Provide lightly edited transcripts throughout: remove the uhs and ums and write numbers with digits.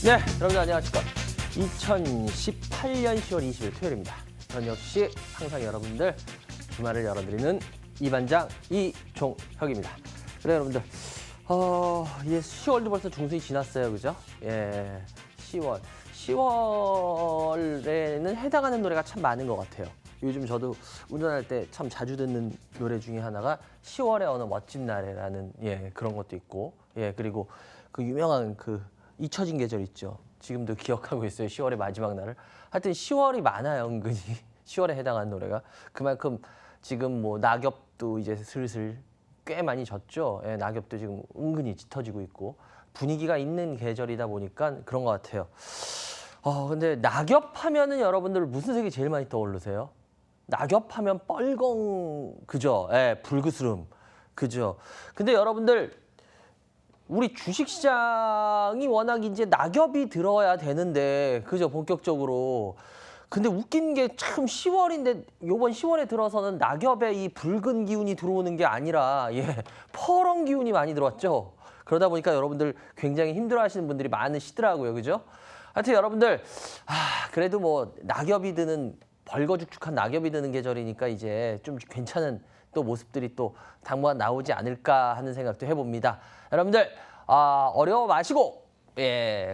네, 여러분 안녕하십니까. 2018년 10월 20일 토요일입니다. 전 역시 항상 여러분들 주말을 열어드리는 이반장 이종혁입니다. 그래 여러분들, 이제 10월도 벌써 중순이 지났어요, 그죠? 예, 10월. 10월에는 해당하는 노래가 참 많은 것 같아요. 요즘 저도 운전할 때 참 자주 듣는 노래 중에 하나가 10월의 어느 멋진 날에라는 그런 것도 있고, 그리고 그 유명한 그 잊혀진 계절 있죠. 지금도 기억하고 있어요. 10월의 마지막 날을. 하여튼 10월이 많아요, 은근히. 10월에 해당하는 노래가. 그만큼 지금 뭐 낙엽도 이제 슬슬 꽤 많이 졌죠. 낙엽도 지금 은근히 짙어지고 있고 분위기가 있는 계절이다 보니까 그런 것 같아요. 근데 낙엽 하면은 여러분들 무슨 색이 제일 많이 떠오르세요? 낙엽 하면 뻘건, 그죠? 불그스름, 그죠? 근데 여러분들, 우리 주식시장이 워낙 이제 낙엽이 들어야 되는데, 그죠? 본격적으로. 근데 웃긴 게 참 10월인데, 요번 10월에 들어서는 낙엽에 이 붉은 기운이 들어오는 게 아니라, 퍼런 기운이 많이 들어왔죠? 그러다 보니까 여러분들 굉장히 힘들어 하시는 분들이 많으시더라고요. 그죠? 하여튼 여러분들, 그래도 뭐 낙엽이 드는, 벌거죽죽한 낙엽이 드는 계절이니까 이제 좀 괜찮은 또 모습들이 또 당분간 나오지 않을까 하는 생각도 해봅니다. 여러분들, 어려워 마시고,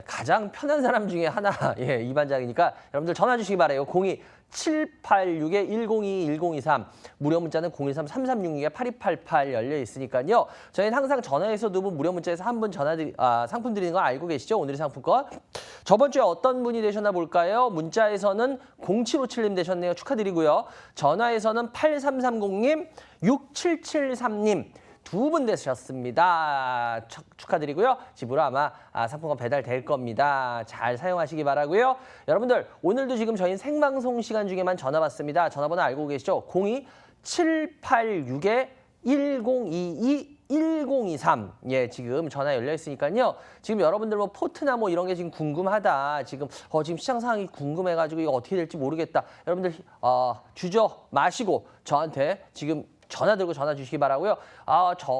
가장 편한 사람 중에 하나, 이반장이니까 여러분들 전화 주시기 바라요. 02-786-102-1023, 무료 문자는 013-3366-8288 열려 있으니까요. 저희는 항상 전화해서 두 분, 무료 문자에서 한 분 상품 드리는 거 알고 계시죠? 오늘의 상품권. 저번 주에 어떤 분이 되셨나 볼까요? 문자에서는 0757님 되셨네요. 축하드리고요. 전화에서는 8330님, 6773님. 두 분 되셨습니다. 축하드리고요. 집으로 아마 상품권 배달될 겁니다. 잘 사용하시기 바라고요. 여러분들, 오늘도 지금 저희 생방송 시간 중에만 전화 받습니다. 전화번호 알고 계시죠? 02-786-1022-1023. 지금 전화 열려 있으니까요. 지금 여러분들 뭐 포트나 뭐 이런 게 지금 궁금하다. 지금 시장 상황이 궁금해가지고 이거 어떻게 될지 모르겠다. 여러분들 주저 마시고 저한테 지금 전화 들고 전화 주시기 바라고요.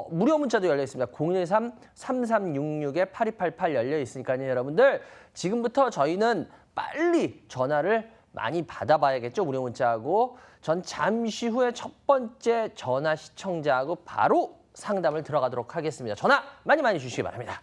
무료 문자도 열려 있습니다. 013-3366-8288 열려 있으니까요. 여러분들 지금부터 저희는 빨리 전화를 많이 받아봐야겠죠. 무료 문자하고. 전 잠시 후에 첫 번째 전화 시청자하고 바로 상담을 들어가도록 하겠습니다. 전화 많이 주시기 바랍니다.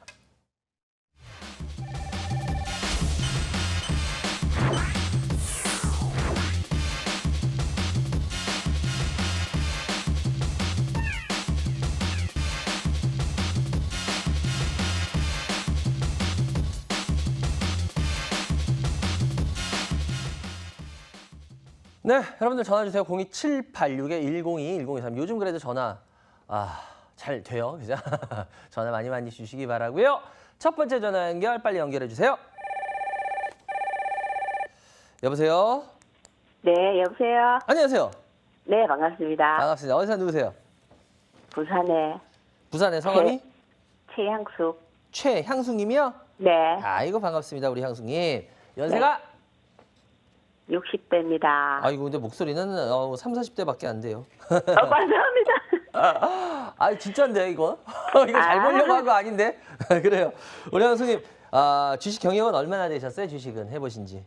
네, 여러분들 전화 주세요. 02-786-102-1023. 요즘 그래도 전화 잘 돼요, 그죠? 전화 많이 주시기 바라고요. 첫 번째 전화 연결 빨리 연결해 주세요. 여보세요? 네, 여보세요? 안녕하세요. 네, 반갑습니다. 반갑습니다. 어디서 누구세요? 부산에 부산의 성함이? 최향숙. 최향숙님이요? 네, 아이고 반갑습니다, 우리 향숙님. 연세가? 60대입니다. 아이고 근데 목소리는 30-40대밖에 안 돼요. 감사합니다. 진짜인데 이거? 이거 잘 보려고 한 거 아닌데? 그래요. 우리 향숙님, 주식 경영은 얼마나 되셨어요? 주식은 해보신 지?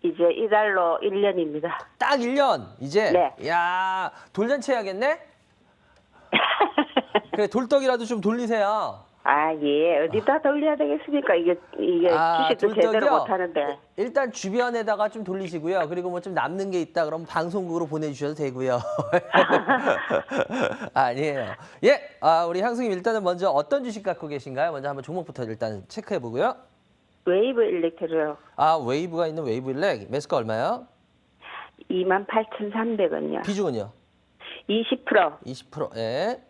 이제 이달로 1년입니다. 딱 1년 이제? 네. 이야, 돌잔치 해야겠네? 그래, 돌떡이라도 좀 돌리세요. 어디다 돌려야 되겠습니까? 이게 주식도 제대로 못 하는데. 일단 주변에다가 좀 돌리시고요. 그리고 뭐 좀 남는 게 있다 그러면 방송국으로 보내주셔도 되고요. 아니에요. 우리 향수님 일단은 먼저 어떤 주식 갖고 계신가요? 먼저 한번 종목부터 일단 체크해 보고요. 웨이브 일렉트로. 웨이브가 있는 웨이브 일렉. 매수가 얼마요? 28,300원이요. 비중은요? 20%. 20%. 예.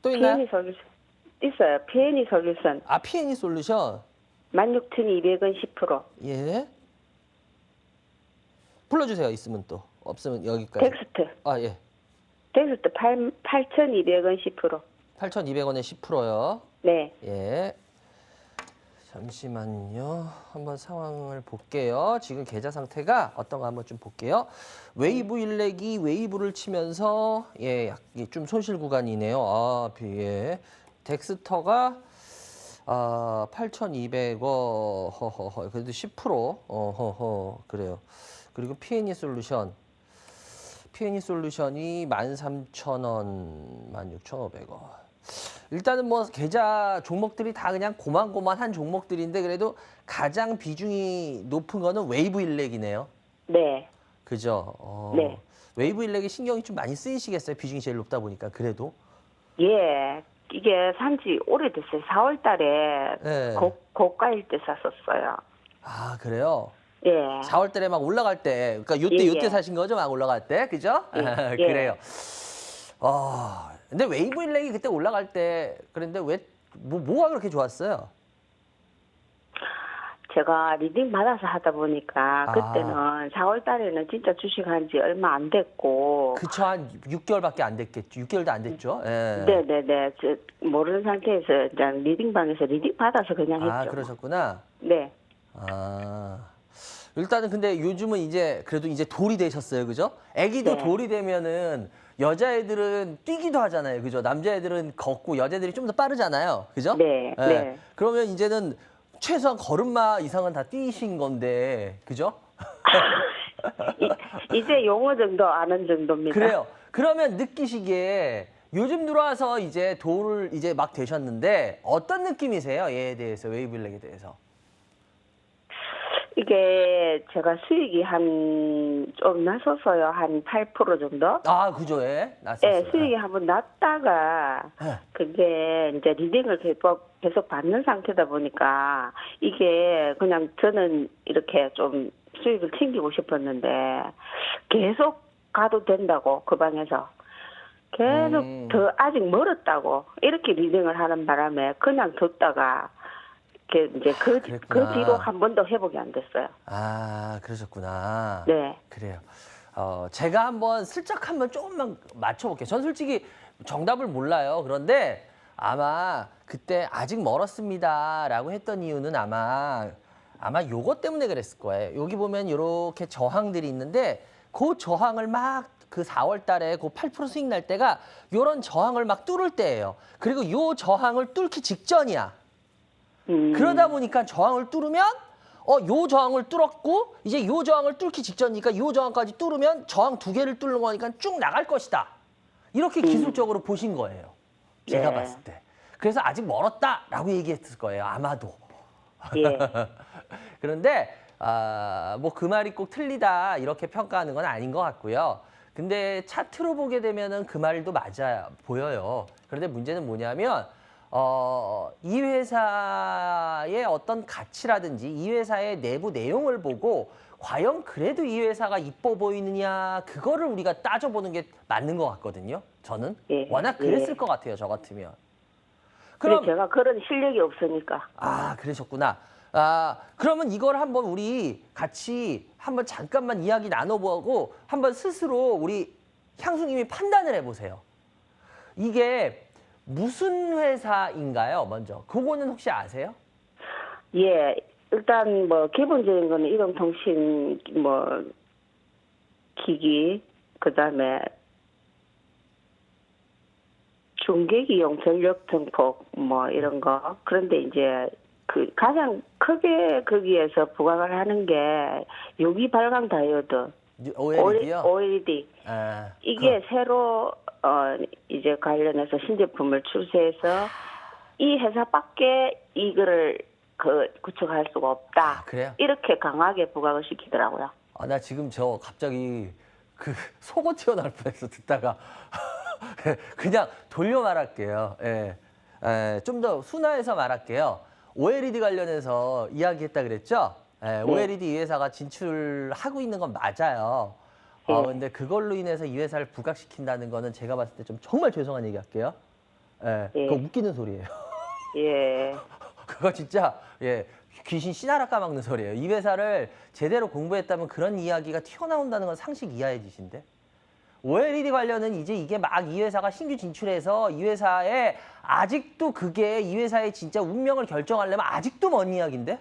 또 있나요? PNE 솔루션. 있어요. PNE 솔루션. PNE 솔루션. 16,200원 10%. 예. 불러주세요. 있으면 또. 없으면 여기까지. 텍스트. 예. 텍스트 8,200원 10%. 8,200원에 10%요. 네. 예. 잠시만요. 한번 상황을 볼게요. 지금 계좌 상태가 어떤가 한번 좀 볼게요. 웨이브 일렉이 웨이브를 치면서 좀 손실 구간이네요. 덱스터가 아, 8,200원, 허허허, 그래도 10%, 허허, 그래요. 그리고 P&E 솔루션이 13,000원, 16,500원. 일단은 뭐 계좌 종목들이 다 그냥 고만고만한 종목들인데 그래도 가장 비중이 높은 거는 웨이브 일렉이네요. 네. 그죠? 네. 웨이브 일렉이 신경이 좀 많이 쓰이시겠어요? 비중이 제일 높다 보니까 그래도. 예. 이게 산지 오래됐어요. 4월 달에 네. 고가일 때 샀었어요. 아, 그래요? 예. 4월 달에 막 올라갈 때, 그러니까 예, 요때 예. 사신 거죠? 막 올라갈 때, 그죠? 예, 예. 그래요. 근데 웨이브 일렉이 그때 올라갈 때, 그런데 뭐가 그렇게 좋았어요? 제가 리딩 받아서 하다 보니까 아. 그때는 4월 달에는 진짜 주식한 지 얼마 안 됐고. 그쵸, 한 6개월밖에 안 됐겠죠. 6개월도 안 됐죠? 예. 네네네. 저 모르는 상태에서 이제 리딩방에서 리딩 받아서 그냥 아, 했죠. 그러셨구나. 네. 아. 일단은 근데 요즘은 이제 그래도 이제 돌이 되셨어요. 그죠? 아기도 네. 돌이 되면은 여자애들은 뛰기도 하잖아요. 그죠? 남자애들은 걷고 여자애들이 좀 더 빠르잖아요. 그죠? 네, 예. 네. 그러면 이제는 최소한 걸음마 이상은 다 뛰신 건데. 그죠? 이제 용어 정도 아는 정도입니다. 그래요. 그러면 느끼시기에 요즘 들어와서 이제 돌을 이제 막 되셨는데 어떤 느낌이세요? 얘에 대해서, 웨이블랙에 대해서? 이게 제가 수익이 좀 났었어요. 한 8% 정도? 아, 그죠? 예. 났었어요. 네, 수익이 한번 났다가 예. 그게 이제 리딩을 계속 받는 상태다 보니까 이게 그냥 저는 이렇게 좀 수익을 챙기고 싶었는데 계속 가도 된다고 그 방에서 계속 더 아직 멀었다고 이렇게 리딩을 하는 바람에 그냥 뒀다가 이제 그 그랬구나. 뒤로 한 번도 회복이 안 됐어요. 아, 그러셨구나. 네. 그래요. 제가 슬쩍 한번 조금만 맞춰볼게요. 전 솔직히 정답을 몰라요. 그런데 아마 그때 아직 멀었습니다라고 했던 이유는 아마 요것 때문에 그랬을 거예요. 여기 보면 이렇게 저항들이 있는데 그 저항을 막 그 4월 달에 그 8% 수익 날 때가 요런 저항을 막 뚫을 때예요. 그리고 요 저항을 뚫기 직전이야. 그러다 보니까 저항을 뚫으면 요 저항을 뚫었고 이제 요 저항을 뚫기 직전이니까 요 저항까지 뚫으면 저항 2개를 뚫는 거니까 쭉 나갈 것이다. 이렇게 기술적으로 보신 거예요. 제가 네. 봤을 때. 그래서 아직 멀었다라고 얘기했을 거예요. 아마도. 예. 그런데 뭐 그 말이 꼭 틀리다 이렇게 평가하는 건 아닌 것 같고요. 근데 차트로 보게 되면은 그 말도 맞아 보여요. 그런데 문제는 뭐냐면 이 회사의 어떤 가치라든지 이 회사의 내부 내용을 보고 과연 그래도 이 회사가 이뻐 보이느냐 그거를 우리가 따져보는 게 맞는 것 같거든요. 저는 예, 워낙 그랬을 예. 것 같아요. 저 같으면. 근데 그럼 제가 그런 실력이 없으니까. 그러셨구나. 그러면 이걸 한번 우리 같이 한번 잠깐만 이야기 나눠보고 한번 스스로 우리 향수님이 판단을 해보세요. 이게 무슨 회사인가요? 먼저. 그거는 혹시 아세요? 예. 일단 뭐 기본적인 거는 이동통신 기기 그다음에 중계기용 전력 증폭 이런 거. 그런데 이제 그 가장 크게 거기에서 부각을 하는 게 유기 발광 다이오드, OLED요? OLED. 이게 새로 이제 관련해서 신제품을 출시해서 이 회사밖에 이거를 구축할 수가 없다. 그래요? 이렇게 강하게 부각을 시키더라고요. 나 지금 갑자기 속옷 튀어나올 뻔했어 듣다가 그냥 돌려 말할게요. 좀 더 순화해서 말할게요. OLED 관련해서 이야기했다 그랬죠? OLED 이 회사가 진출하고 있는 건 맞아요. 근데 그걸로 인해서 이 회사를 부각시킨다는 거는 제가 봤을 때 좀 정말 죄송한 얘기 할게요. 그거 웃기는 소리예요. 예. 그거 진짜 귀신 씨나라 까먹는 소리예요. 이 회사를 제대로 공부했다면 그런 이야기가 튀어나온다는 건 상식 이하의 짓인데. OLED 관련은 이제 이게 막 이 회사가 신규 진출해서 이 회사에 아직도 그게 이 회사의 진짜 운명을 결정하려면 아직도 먼 이야기인데.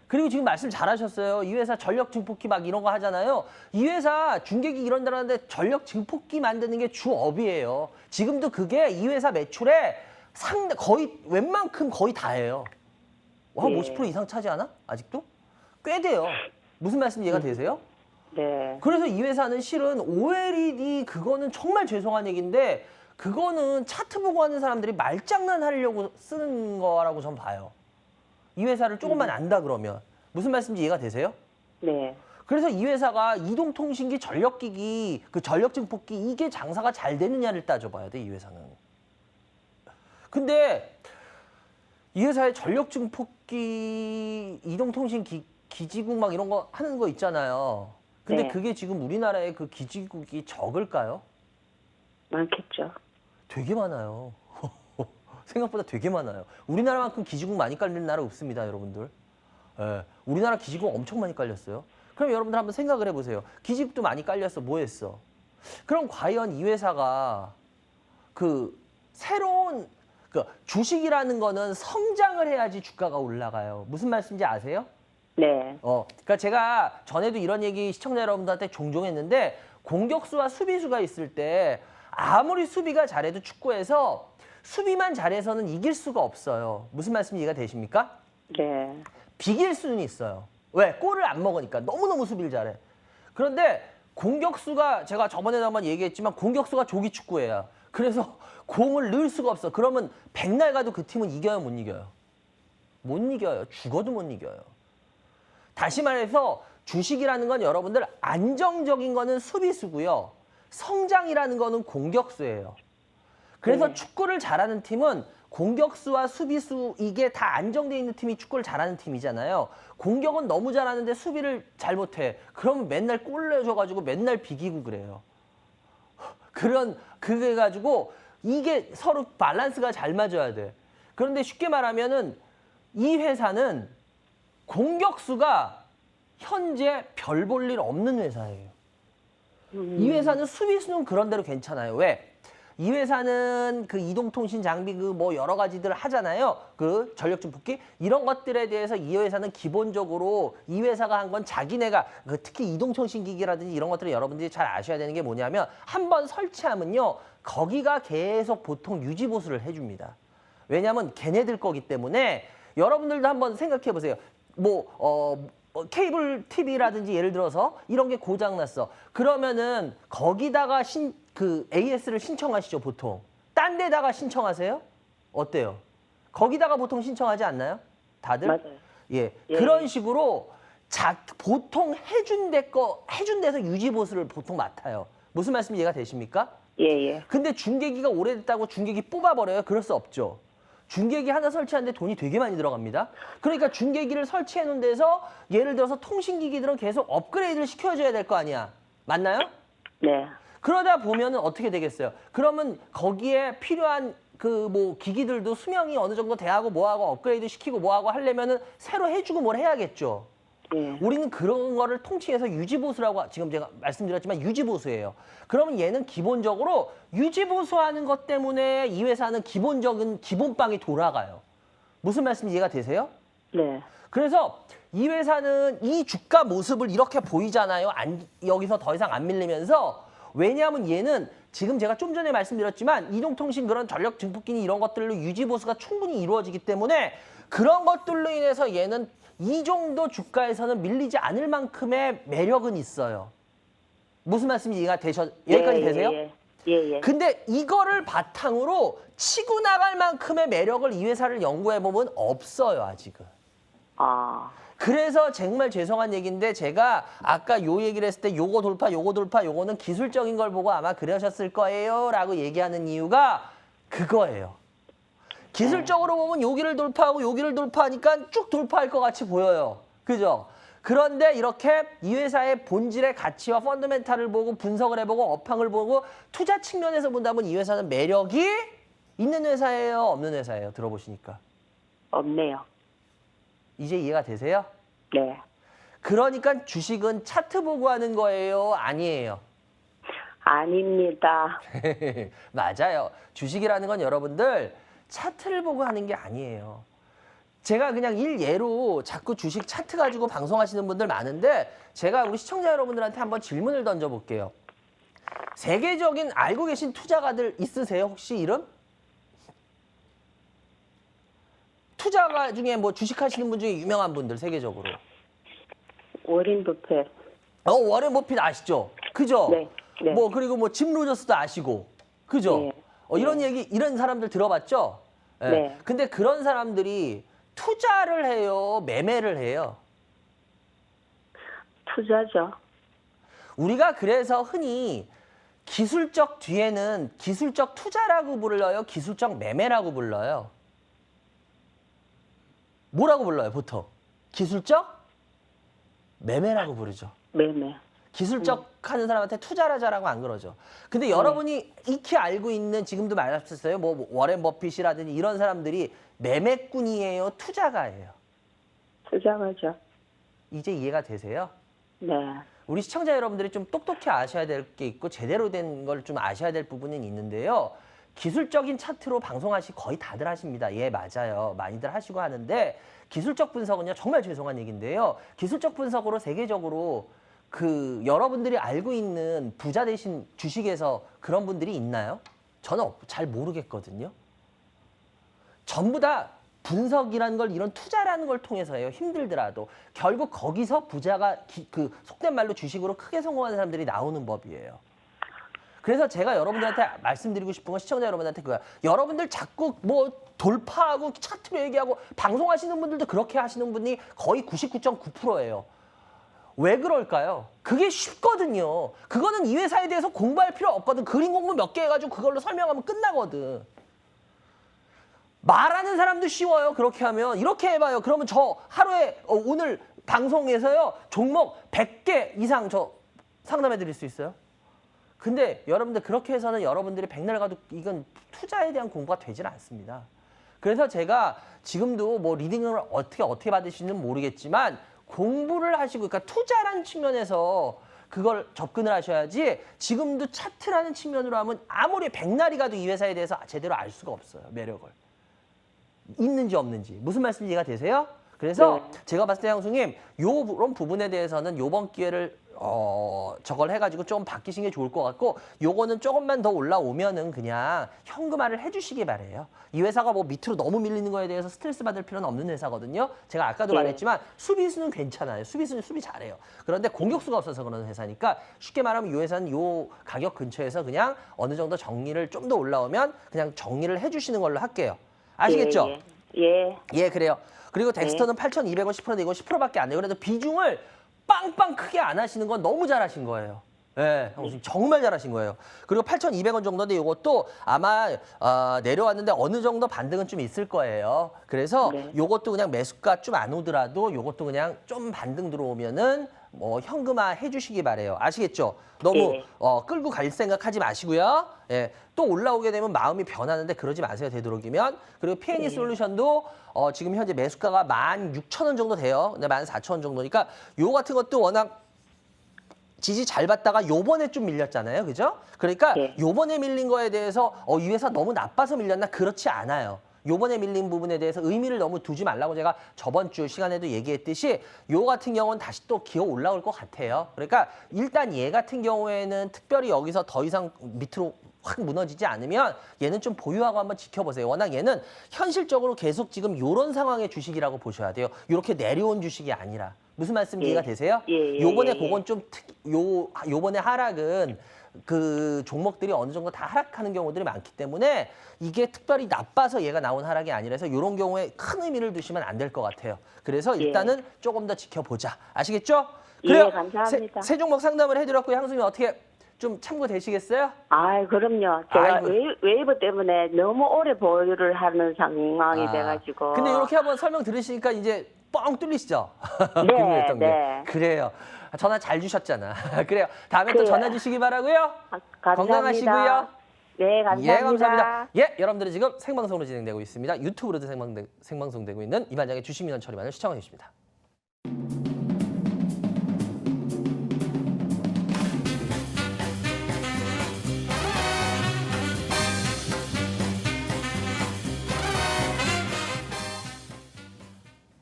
그리고 지금 말씀 잘하셨어요. 이 회사 전력 증폭기 막 이런 거 하잖아요. 이 회사 중계기 이런 데라는데 전력 증폭기 만드는 게 주업이에요. 지금도 그게 이 회사 매출의 상대 거의 웬만큼 거의 다예요. 한 예. 50% 이상 차지하나? 아직도? 꽤 돼요. 무슨 말씀 이해가 되세요? 네. 그래서 이 회사는 실은 OLED 그거는 정말 죄송한 얘기인데 그거는 차트 보고 하는 사람들이 말장난 하려고 쓰는 거라고 전 봐요. 이 회사를 조금만 안다 그러면. 무슨 말씀인지 이해가 되세요? 네. 그래서 이 회사가 이동통신기, 전력기기, 그 전력증폭기 이게 장사가 잘 되느냐를 따져봐야 돼, 이 회사는. 근데 이 회사의 전력증폭기, 기지국 막 이런 거 하는 거 있잖아요. 근데 네. 그게 지금 우리나라의 그 기지국이 적을까요? 많겠죠. 되게 많아요. 생각보다 되게 많아요. 우리나라만큼 기지국 많이 깔리는 나라 없습니다, 여러분들. 예, 우리나라 기지국 엄청 많이 깔렸어요. 그럼 여러분들 한번 생각을 해보세요. 기지국도 많이 깔렸어. 뭐 했어? 그럼 과연 이 회사가 그 새로운 그 주식이라는 거는 성장을 해야지 주가가 올라가요. 무슨 말씀인지 아세요? 네. 그러니까 제가 전에도 이런 얘기 시청자 여러분들한테 종종 했는데 공격수와 수비수가 있을 때 아무리 수비가 잘해도 축구에서 수비만 잘해서는 이길 수가 없어요. 무슨 말씀 이해가 되십니까? 네. 비길 수는 있어요. 왜? 골을 안 먹으니까. 너무너무 수비를 잘해. 그런데 공격수가 제가 저번에도 한번 얘기했지만 공격수가 조기 축구예요. 그래서 공을 넣을 수가 없어. 그러면 백날 가도 그 팀은 이겨요, 못 이겨요? 못 이겨요. 죽어도 못 이겨요. 다시 말해서 주식이라는 건 여러분들 안정적인 거는 수비수고요. 성장이라는 거는 공격수예요. 그래서 네. 축구를 잘하는 팀은 공격수와 수비수 이게 다 안정돼 있는 팀이 축구를 잘하는 팀이잖아요. 공격은 너무 잘하는데 수비를 잘 못해. 그러면 맨날 골 내줘가지고 맨날 비기고 그래요. 그게 가지고 이게 서로 밸런스가 잘 맞아야 돼. 그런데 쉽게 말하면은 이 회사는 공격수가 현재 별 볼 일 없는 회사예요. 이 회사는 수비수는 그런 대로 괜찮아요. 왜? 이 회사는 그 이동통신 장비 그 뭐 여러 가지들 하잖아요. 그 전력증폭기 이런 것들에 대해서 이 회사는 기본적으로 이 회사가 한 건 자기네가 그 특히 이동통신 기기라든지 이런 것들을 여러분들이 잘 아셔야 되는 게 뭐냐면 한번 설치하면요. 거기가 계속 보통 유지 보수를 해줍니다. 왜냐하면 걔네들 거기 때문에 여러분들도 한번 생각해 보세요. 케이블 TV라든지 예를 들어서 이런 게 고장 났어. 그러면은 거기다가 그 AS를 신청하시죠, 보통. 딴 데다가 신청하세요? 어때요? 거기다가 보통 신청하지 않나요? 다들? 맞아요. 예. 예. 그런 식으로 보통 해준 데서 유지 보수를 보통 맡아요. 무슨 말씀 이해가 되십니까? 예, 예. 근데 중계기가 오래됐다고 중계기 뽑아버려요? 그럴 수 없죠. 중계기 하나 설치하는데 돈이 되게 많이 들어갑니다. 그러니까 중계기를 설치해 놓은 데서 예를 들어서 통신기기들은 계속 업그레이드를 시켜줘야 될 거 아니야. 맞나요? 네. 그러다 보면은 어떻게 되겠어요? 그러면 거기에 필요한 기기들도 수명이 어느 정도 돼하고 뭐하고 업그레이드 시키고 뭐하고 하려면은 새로 해주고 뭘 해야겠죠. 예. 우리는 그런 거를 통칭해서 유지보수라고 지금 제가 말씀드렸지만 유지보수예요. 그러면 얘는 기본적으로 유지보수하는 것 때문에 이 회사는 기본적인 기본빵이 돌아가요. 무슨 말씀 이해가 되세요? 네. 그래서 이 회사는 이 주가 모습을 이렇게 보이잖아요. 여기서 더 이상 안 밀리면서 왜냐하면 얘는 지금 제가 좀 전에 말씀드렸지만 이동통신 그런 전력 증폭기니 이런 것들로 유지보수가 충분히 이루어지기 때문에 그런 것들로 인해서 얘는 이 정도 주가에서는 밀리지 않을 만큼의 매력은 있어요. 무슨 말씀인지 여기까지 되세요? 예. 근데 이거를 바탕으로 치고 나갈 만큼의 매력을 이 회사를 연구해보면 없어요, 아직은. 아. 그래서 정말 죄송한 얘기인데 제가 아까 요 얘기를 했을 때 요거 돌파, 요거는 기술적인 걸 보고 아마 그러셨을 거예요 라고 얘기하는 이유가 그거예요. 기술적으로 보면 여기를 돌파하고 여기를 돌파하니까 쭉 돌파할 것 같이 보여요. 그죠? 그런데 이렇게 이 회사의 본질의 가치와 펀더멘탈을 보고 분석을 해보고 업황을 보고 투자 측면에서 본다면 이 회사는 매력이 있는 회사예요? 없는 회사예요? 들어보시니까. 없네요. 이제 이해가 되세요? 네. 그러니까 주식은 차트 보고 하는 거예요? 아니에요? 아닙니다. 맞아요. 주식이라는 건 여러분들 차트를 보고 하는 게 아니에요. 제가 그냥 일예로 자꾸 주식 차트 가지고 방송하시는 분들 많은데 제가 우리 시청자 여러분들한테 한번 질문을 던져볼게요. 세계적인 알고 계신 투자가들 있으세요? 혹시 이름? 투자가 중에 뭐 주식하시는 분 중에 유명한 분들 세계적으로. 워린 버핏. 워렌 버핏 아시죠? 그죠? 네, 네. 뭐 그리고 뭐 짐 로저스도 아시고. 그죠? 네. 이런 얘기 이런 사람들 들어봤죠? 예. 네. 근데 그런 사람들이 투자를 해요, 매매를 해요. 투자죠. 우리가 그래서 흔히 기술적 뒤에는 기술적 투자라고 불러요, 기술적 매매라고 불러요. 뭐라고 불러요, 보통? 기술적 매매라고 부르죠. 매매. 기술적 하는 사람한테 투자라자라고 안 그러죠. 근데 여러분이 익히 알고 있는 지금도 말씀하셨어요. 뭐 워렌 버핏이라든지 이런 사람들이 매매꾼이에요, 투자가예요. 투자가죠. 이제 이해가 되세요? 네. 우리 시청자 여러분들이 좀 똑똑히 아셔야 될 게 있고 제대로 된 걸 좀 아셔야 될 부분은 있는데요. 기술적인 차트로 방송하시 거의 다들 하십니다. 예, 맞아요. 많이들 하시고 하는데 기술적 분석은요. 정말 죄송한 얘기인데요. 기술적 분석으로 세계적으로 그 여러분들이 알고 있는 부자 되신 주식에서 그런 분들이 있나요? 저는 잘 모르겠거든요. 전부 다 분석이라는 걸 이런 투자라는 걸 통해서 해요. 힘들더라도. 결국 거기서 부자가 그 속된 말로 주식으로 크게 성공하는 사람들이 나오는 법이에요. 그래서 제가 여러분들한테 말씀드리고 싶은 건 시청자 여러분한테 그거야. 여러분들 자꾸 뭐 돌파하고 차트로 얘기하고 방송하시는 분들도 그렇게 하시는 분이 거의 99.9%예요. 왜 그럴까요? 그게 쉽거든요. 그거는 이 회사에 대해서 공부할 필요 없거든. 그림 공부 몇 개 해가지고 그걸로 설명하면 끝나거든. 말하는 사람도 쉬워요. 그렇게 하면. 이렇게 해봐요. 그러면 저 하루에 오늘 방송에서요. 종목 100개 이상 저 상담해 드릴 수 있어요. 근데 여러분들 그렇게 해서는 여러분들이 백날 가도 이건 투자에 대한 공부가 되질 않습니다. 그래서 제가 지금도 뭐 리딩을 어떻게 받으시는지 모르겠지만 공부를 하시고 그러니까 투자라는 측면에서 그걸 접근을 하셔야지 지금도 차트라는 측면으로 하면 아무리 백날이 가도 이 회사에 대해서 제대로 알 수가 없어요. 매력을. 있는지 없는지. 무슨 말씀인지 이해가 되세요? 그래서 제가 봤을 때 형수님 요런 부분에 대해서는 요번 기회를 저걸 해가지고 좀 바뀌신 게 좋을 것 같고 요거는 조금만 더 올라오면은 그냥 현금화를 해주시기 바래요. 이 회사가 뭐 밑으로 너무 밀리는 거에 대해서 스트레스 받을 필요는 없는 회사거든요. 제가 아까도 말했지만 수비수는 괜찮아요. 수비수는 수비 잘해요. 그런데 공격수가 없어서 그런 회사니까 쉽게 말하면 이 회사는 요 가격 근처에서 그냥 어느 정도 정리를 좀 더 올라오면 그냥 정리를 해주시는 걸로 할게요. 아시겠죠? 예, 그래요. 그리고 덱스터는 8,200원 10%인데 이거 10%밖에 안 돼요. 그래도 비중을 빵빵 크게 안 하시는 건 너무 잘하신 거예요. 예, 형수님 정말 잘하신 거예요. 그리고 8,200원 정도인데 이것도 아마 내려왔는데 어느 정도 반등은 좀 있을 거예요. 그래서 이것도 그냥 매수가 좀 안 오더라도 이것도 그냥 좀 반등 들어오면은 뭐 현금화 해주시기 바래요. 아시겠죠? 너무 끌고 갈 생각하지 마시고요. 예, 또 올라오게 되면 마음이 변하는데 그러지 마세요. 되도록이면. 그리고 P&E 솔루션도 지금 현재 매수가가 16,000원 정도 돼요. 근데 14,000원 정도니까 요 같은 것도 워낙 지지 잘 받다가 요번에 좀 밀렸잖아요. 그죠? 그러니까 요번에 밀린 거에 대해서 이 회사 너무 나빠서 밀렸나? 그렇지 않아요. 요번에 밀린 부분에 대해서 의미를 너무 두지 말라고 제가 저번 주 시간에도 얘기했듯이 요 같은 경우는 다시 또 기어 올라올 것 같아요. 그러니까 일단 얘 같은 경우에는 특별히 여기서 더 이상 밑으로 확 무너지지 않으면 얘는 좀 보유하고 한번 지켜보세요. 워낙 얘는 현실적으로 계속 지금 요런 상황의 주식이라고 보셔야 돼요. 이렇게 내려온 주식이 아니라. 무슨 말씀인지 이해가 되세요? 요번에 그건 좀 요번에 하락은 그 종목들이 어느 정도 다 하락하는 경우들이 많기 때문에 이게 특별히 나빠서 얘가 나온 하락이 아니라서 이런 경우에 큰 의미를 두시면 안 될 것 같아요. 그래서 일단은 조금 더 지켜보자. 아시겠죠? 그래요. 감사합니다. 세 종목 상담을 해드렸고요. 향수님 어떻게 좀 참고되시겠어요? 아, 그럼요. 제가 웨이브 때문에 너무 오래 보유를 하는 상황이 돼가지고. 근데 이렇게 한번 설명 들으시니까 이제 뻥 뚫리시죠? 금융했던 게. 그래요. 전화 잘 주셨잖아. 그래요. 다음에 또 전화 주시기 바라고요. 건강하시고요. 네, 감사합니다. 예, 감사합니다. 예, 여러분들은 지금 생방송으로 진행되고 있습니다. 유튜브로도 생방송되고 있는 이반장의 주식민원 처리만을 시청하고 계십니다.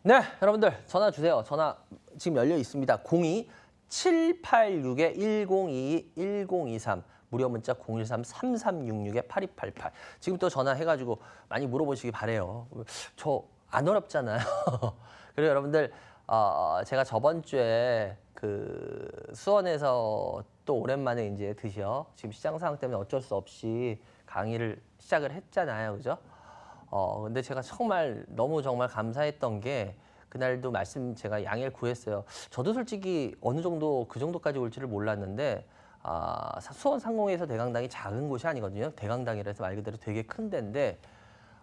네, 여러분들 전화 주세요. 전화 지금 열려 있습니다. 02-786-1022-1023 무료 문자 013-3366-8288 지금 또 전화해가지고 많이 물어보시기 바래요. 저 안 어렵잖아요. 그리고 여러분들 제가 저번 주에 그 수원에서 또 오랜만에 이제 드셔 지금 시장 상황 때문에 어쩔 수 없이 강의를 시작을 했잖아요, 그죠? 근데 제가 정말 너무 정말 감사했던 게 그날도 말씀 제가 양해를 구했어요. 저도 솔직히 어느 정도 그 정도까지 올지를 몰랐는데 수원 상공에서 대강당이 작은 곳이 아니거든요. 대강당이라서 말 그대로 되게 큰 데인데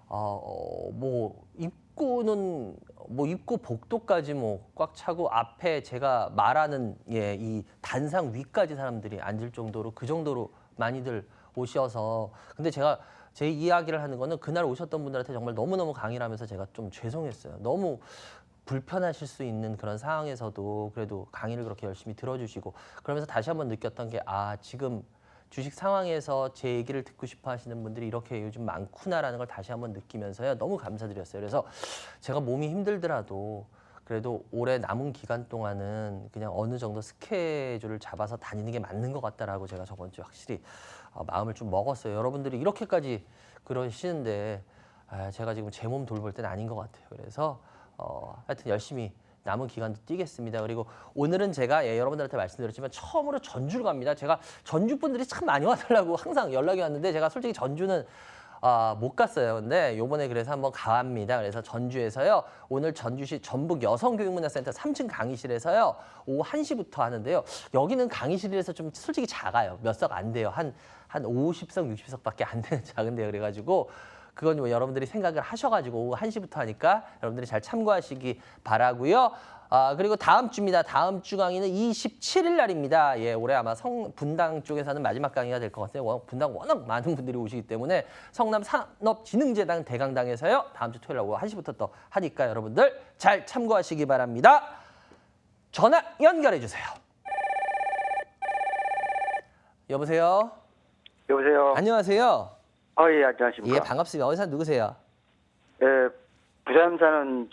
뭐 입구는 뭐 입구 복도까지 뭐 꽉 차고 앞에 제가 말하는 이 단상 위까지 사람들이 앉을 정도로 그 정도로 많이들 오셔서 근데 제가 제 이야기를 하는 거는 그날 오셨던 분들한테 정말 너무너무 강의를 하면서 제가 좀 죄송했어요. 너무 불편하실 수 있는 그런 상황에서도 그래도 강의를 그렇게 열심히 들어주시고 그러면서 다시 한번 느꼈던 게 지금 주식 상황에서 제 얘기를 듣고 싶어 하시는 분들이 이렇게 요즘 많구나라는 걸 다시 한번 느끼면서요. 너무 감사드렸어요. 그래서 제가 몸이 힘들더라도 그래도 올해 남은 기간 동안은 그냥 어느 정도 스케줄을 잡아서 다니는 게 맞는 것 같다라고 제가 저번 주에 확실히 마음을 좀 먹었어요. 여러분들이 이렇게까지 그러시는데 제가 지금 제 몸 돌볼 때는 아닌 것 같아요. 그래서 하여튼 열심히 남은 기간도 뛰겠습니다. 그리고 오늘은 제가 여러분들한테 말씀드렸지만 처음으로 전주를 갑니다. 제가 전주 분들이 참 많이 와달라고 항상 연락이 왔는데 제가 솔직히 전주는 못 갔어요. 근데 요번에 그래서 한번 가합니다. 그래서 전주에서요. 오늘 전주시 전북 여성교육문화센터 3층 강의실에서요. 오후 1시부터 하는데요. 여기는 강의실에서 좀 솔직히 작아요. 몇 석 안 돼요. 한 50석, 60석밖에 안 되는 작은데요. 그래가지고 그건 뭐 여러분들이 생각을 하셔가지고 오후 1시부터 하니까 여러분들이 잘 참고하시기 바라고요. 그리고 다음 주입니다. 다음 주 강의는 27일 날입니다. 예, 올해 아마 분당 쪽에서는 마지막 강의가 될 것 같아요. 분당 워낙 많은 분들이 오시기 때문에 성남 산업진흥재단 대강당에서요. 다음 주 토요일 날 오후 1시부터 또 하니까 여러분들 잘 참고하시기 바랍니다. 전화 연결해 주세요. 여보세요? 여보세요. 안녕하세요. 예, 안녕하십니까. 예, 반갑습니다. 어디 사는 누구세요? 부산 사는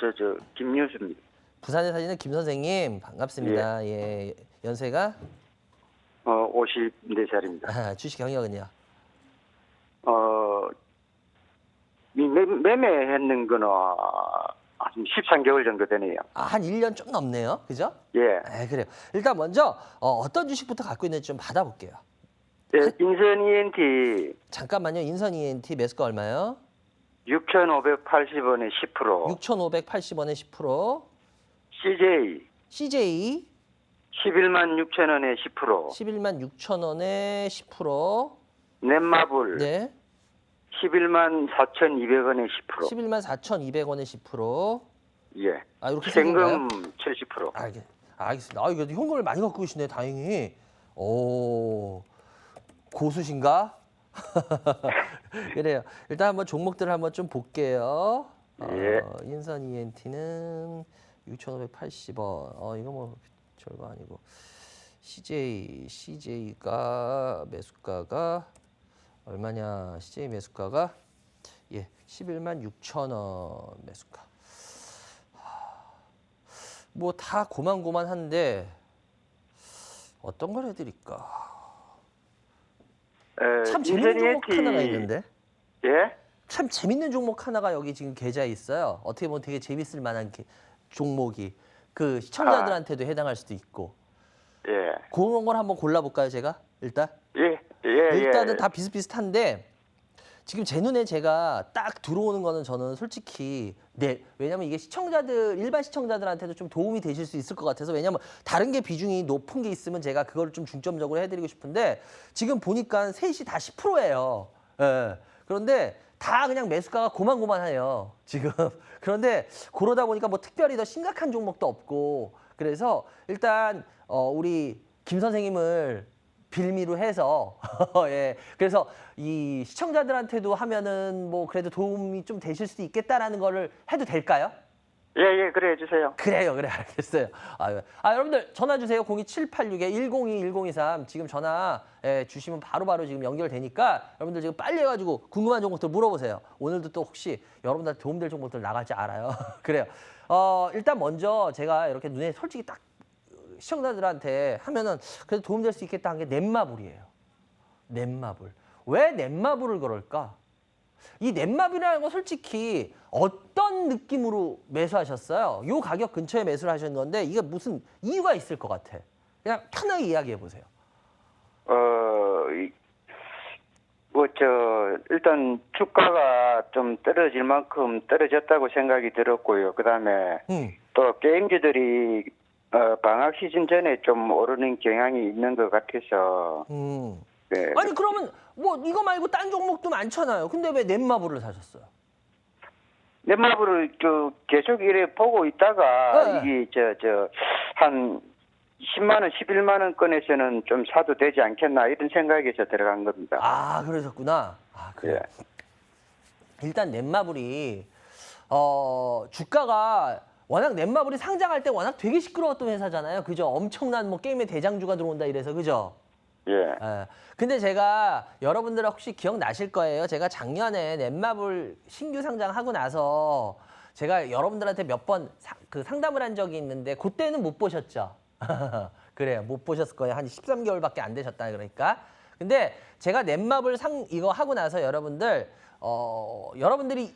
김유수입니다. 부산에 사시는 김 선생님 반갑습니다. 예, 연세가 54살입니다. 주식 경력은요? 매매했는 거는 한 13개월 정도 되네요. 한 1년 좀 넘네요. 그죠? 예. 그래요. 일단 먼저 어떤 주식부터 갖고 있는지 좀 받아볼게요. 인선 ENT 잠깐만요. 인선 ENT 매수가 얼마요? 6,580원에 10%. 6,580원에 10%. CJ CJ 11만 6천 원에 10%. 11만 6천 원에 10%. 넷마블 네. 11만 4,200원에 10%. 11만 4,200원에 10%. 예. 이렇게 생긴가요? 현금 70%. 알겠습니다. 이거 현금을 많이 갖고 계시네. 다행히. 오. 고수신가? 그래요. 일단 한번 종목들을 한번 좀 볼게요. 예. 인선 ENT는 6,580원. 이거 뭐 별거 아니고. CJ가 매수가가 얼마냐? CJ 매수가가 11만 6천 원 매수가. 뭐 다 고만고만한데 어떤 걸 해드릴까? 참 재밌는 종목 하나가 있는데. 예? 참 재밌는 종목 하나가 여기 지금 계좌에 있어요. 어떻게 보면 되게 재밌을 만한 종목이 그 시청자들한테도 해당할 수도 있고. 예. 그런 걸 한번 골라볼까요, 제가? 일단? 일단은 다 비슷비슷한데 지금 제 눈에 제가 딱 들어오는 거는 저는 솔직히 왜냐면 이게 일반 시청자들한테도 좀 도움이 되실 수 있을 것 같아서 왜냐면 다른 게 비중이 높은 게 있으면 제가 그걸 좀 중점적으로 해드리고 싶은데 지금 보니까 셋이 다 10%예요. 예. 그런데 다 그냥 매수가가 고만고만해요. 지금. 그런데 그러다 보니까 뭐 특별히 더 심각한 종목도 없고 그래서 일단 우리 김 선생님을 빌미로 해서 그래서 이 시청자들한테도 하면은 뭐 그래도 도움이 좀 되실 수도 있겠다라는 거를 해도 될까요? 예, 그래 해주세요. 그래 알겠어요. 여러분들 전화 주세요. 02786-102-1023 지금 전화 주시면 바로바로 지금 연결되니까 여러분들 지금 빨리 해가지고 궁금한 종목들 물어보세요. 오늘도 또 혹시 여러분들한테 도움될 종목들 나갈지 알아요. 그래요. 일단 먼저 제가 이렇게 눈에 솔직히 딱 시청자들한테 하면은 그래도 도움될 수 있겠다 한 게 넷마블이에요. 넷마블. 왜 넷마블을 그럴까? 이 넷마블이라는 거 솔직히 어떤 느낌으로 매수하셨어요? 요 가격 근처에 매수를 하신 건데 이게 무슨 이유가 있을 것 같아. 그냥 편하게 이야기해 보세요. 일단 주가가 좀 떨어질 만큼 떨어졌다고 생각이 들었고요. 그다음에 또 게임주들이 방학 시즌 전에 좀 오르는 경향이 있는 것 같아서. 네. 아니 그러면 뭐 이거 말고 딴 종목도 많잖아요. 근데 왜 넷마블을 사셨어요? 넷마블을 계속 이래 보고 있다가 네. 이게 한 10만 원, 11만 원권에서는 좀 사도 되지 않겠나 이런 생각에서 들어간 겁니다. 아, 그러셨구나. 아, 그래. 예. 일단 넷마블이 주가가 워낙 넷마블이 상장할 때 워낙 되게 시끄러웠던 회사잖아요. 그죠? 엄청난 뭐 게임의 대장주가 들어온다 이래서 그죠? 예. 예. 근데 제가 여러분들 혹시 기억나실 거예요. 제가 작년에 넷마블 신규 상장하고 나서 제가 여러분들한테 몇 번 그 상담을 한 적이 있는데 그때는 못 보셨죠? 그래요. 못 보셨을 거예요. 한 13개월밖에 안 되셨다 그러니까. 근데 제가 넷마블 이거 하고 나서 여러분들이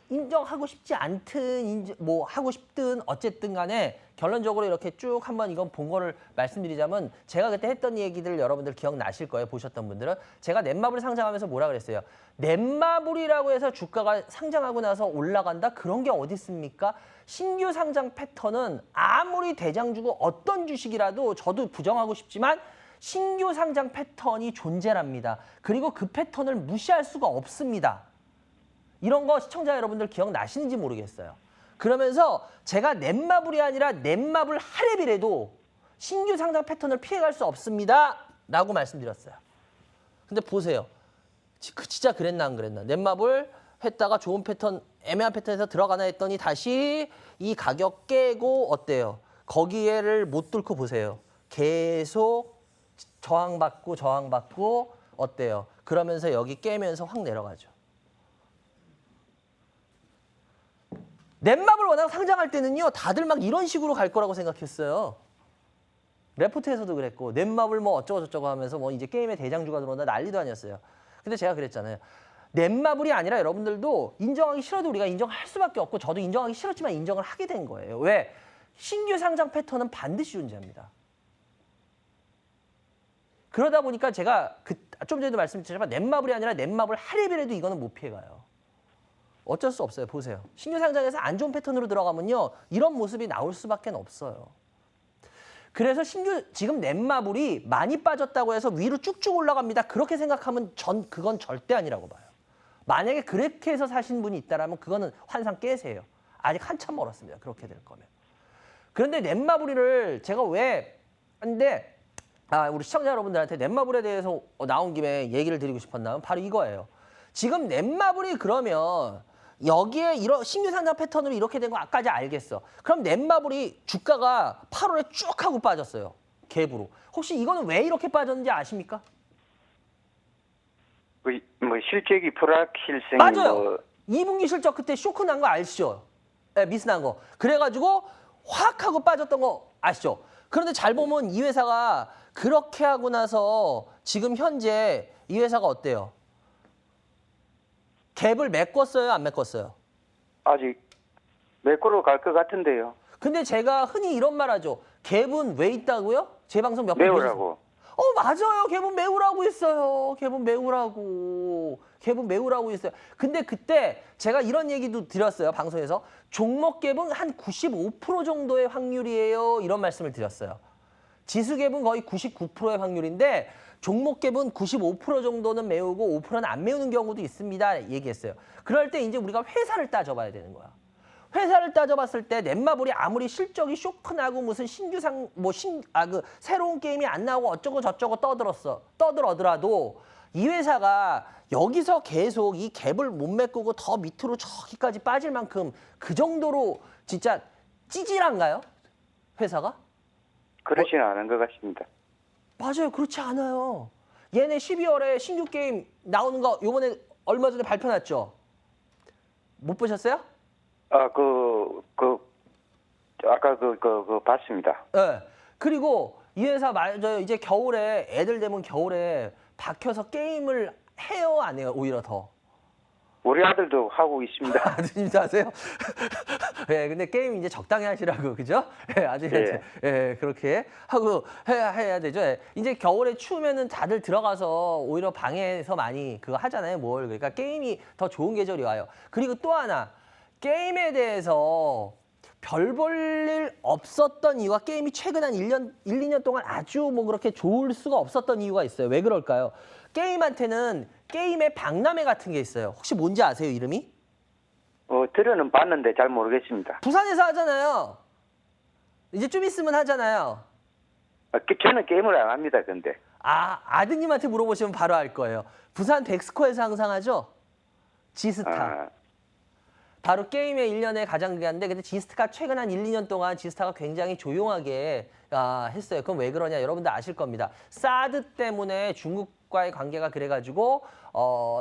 인정하고 싶지 않든 뭐 하고 싶든 어쨌든 간에 결론적으로 이렇게 쭉 한번 이건 본 거를 말씀드리자면 제가 그때 했던 얘기들 여러분들 기억나실 거예요. 보셨던 분들은. 제가 넷마블 상장하면서 뭐라 그랬어요. 넷마블이라고 해서 주가가 상장하고 나서 올라간다? 그런 게 어디 있습니까? 신규 상장 패턴은 아무리 대장주고 어떤 주식이라도 저도 부정하고 싶지만 신규 상장 패턴이 존재합니다. 그리고 그 패턴을 무시할 수가 없습니다. 이런 거 시청자 여러분들 기억나시는지 모르겠어요. 그러면서 제가 넷마블이 아니라 넷마블 하랩이라도 신규 상장 패턴을 피해갈 수 없습니다. 라고 말씀드렸어요. 근데 보세요. 진짜 그랬나 안 그랬나. 넷마블 했다가 좋은 패턴, 애매한 패턴에서 들어가나 했더니 다시 이 가격 깨고 어때요? 거기에를 못 뚫고 보세요. 계속 저항받고 어때요? 그러면서 여기 깨면서 확 내려가죠. 넷마블 워낙 상장할 때는요. 다들 막 이런 식으로 갈 거라고 생각했어요. 레포트에서도 그랬고 넷마블 뭐 어쩌고 저쩌고 하면서 뭐 이제 게임의 대장주가 들어온다 난리도 아니었어요. 근데 제가 그랬잖아요. 넷마블이 아니라 여러분들도 인정하기 싫어도 우리가 인정할 수밖에 없고 저도 인정하기 싫었지만 인정을 하게 된 거예요. 왜? 신규 상장 패턴은 반드시 존재합니다. 그러다 보니까 제가 좀 전에도 말씀드렸지만 넷마블이 아니라 넷마블 하랩이라도 이거는 못 피해가요. 어쩔 수 없어요. 보세요. 신규 상장에서 안 좋은 패턴으로 들어가면요. 이런 모습이 나올 수밖에 없어요. 그래서 지금 넷마블이 많이 빠졌다고 해서 위로 쭉쭉 올라갑니다. 그렇게 생각하면 그건 절대 아니라고 봐요. 만약에 그렇게 해서 사신 분이 있다면 그거는 환상 깨세요. 아직 한참 멀었습니다. 그렇게 될 거면. 그런데 넷마블을 제가 근데 우리 시청자 여러분들한테 넷마블에 대해서 나온 김에 얘기를 드리고 싶었나면 바로 이거예요. 지금 넷마블이 그러면 여기에 이런 신규 상장 패턴으로 이렇게 된 거 아까지 알겠어. 그럼 넷마블이 주가가 8월에 쭉 하고 빠졌어요. 갭으로. 혹시 이거는 왜 이렇게 빠졌는지 아십니까? 뭐 실적이 불확실성이 맞아요. 2분기 실적 그때 쇼크 난 거 아시죠? 네, 미스 난 거. 그래가지고 확 하고 빠졌던 거 아시죠? 그런데 잘 보면 이 회사가 그렇게 하고 나서 지금 현재 이 회사가 어때요? 갭을 메꿨어요? 안 메꿨어요? 아직 매꾸로 갈 것 같은데요. 근데 제가 흔히 이런 말 하죠. 갭은 왜 있다고요? 제 방송 몇 번 매우라고. 맞아요. 갭은 메우라고 했어요. 갭은 메우라고. 갭은 메우라고 했어요. 근데 그때 제가 이런 얘기도 드렸어요. 방송에서. 종목 갭은 한 95% 정도의 확률이에요. 이런 말씀을 드렸어요. 지수 갭은 거의 99%의 확률인데 종목 갭은 95% 정도는 메우고 5%는 안 메우는 경우도 있습니다. 얘기했어요. 그럴 때 이제 우리가 회사를 따져봐야 되는 거야. 회사를 따져봤을 때 넷마블이 아무리 실적이 쇼크나고 무슨 새로운 게임이 안 나오고 어쩌고 저쩌고 떠들어더라도 이 회사가 여기서 계속 이 갭을 못 메꾸고 더 밑으로 저기까지 빠질 만큼 그 정도로 진짜 찌질한가요? 회사가? 그렇지는 않은 것 같습니다. 맞아요. 그렇지 않아요. 얘네 12월에 신규 게임 나오는 거 요번에 얼마 전에 발표 났죠? 못 보셨어요? 아까 봤습니다. 네. 그리고 이 회사 맞아요. 이제 애들 되면 겨울에 박혀서 게임을 해요, 안 해요? 오히려 더. 우리 아들도 하고 있습니다. 아드님도 하세요? 예, 근데 게임 이제 적당히 하시라고, 그죠? 예, 아드님한테. 예, 그렇게 하고 해야 되죠. 예. 이제 겨울에 추우면은 다들 들어가서 오히려 방에서 많이 그거 하잖아요, 뭘. 그러니까 게임이 더 좋은 계절이 와요. 그리고 또 하나, 게임에 대해서 별 볼 일 없었던 이유가 게임이 최근 한 1, 2년 동안 아주 뭐 그렇게 좋을 수가 없었던 이유가 있어요. 왜 그럴까요? 게임한테는 게임의 박람회 같은 게 있어요. 혹시 뭔지 아세요, 이름이? 들어는 봤는데 잘 모르겠습니다. 부산에서 하잖아요. 이제 좀 있으면 하잖아요. 저는 게임을 안 합니다, 근데. 아, 아드님한테 물어보시면 바로 알 거예요. 부산 백스코에서 항상 하죠? 지스타. 아, 바로 게임의 1년에 가장 그게 한데 근데 지스타가 최근 한 1, 2년 동안 지스타가 굉장히 조용하게 했어요. 그럼 왜 그러냐? 여러분들 아실 겁니다. 사드 때문에 중국과의 관계가 그래가지고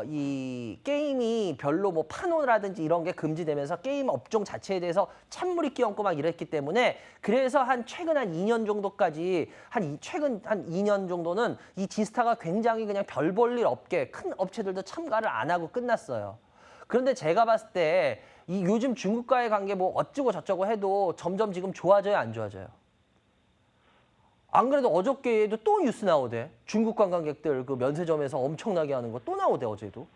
이 게임이 별로 뭐 파노라든지 이런 게 금지되면서 게임 업종 자체에 대해서 찬물이 끼얹고 막 이랬기 때문에 그래서 한 최근 한 2년 정도까지 최근 한 2년 정도는 이 지스타가 굉장히 그냥 별 볼 일 없게 큰 업체들도 참가를 안 하고 끝났어요. 그런데 제가 봤을 때 이 요즘 중국과의 관계 뭐 어쩌고 저쩌고 해도 점점 지금 좋아져요, 안 좋아져요? 안 그래도 어저께에도 또 뉴스 나오대. 중국 관광객들 그 면세점에서 엄청나게 하는 거 또 나오대, 어제도.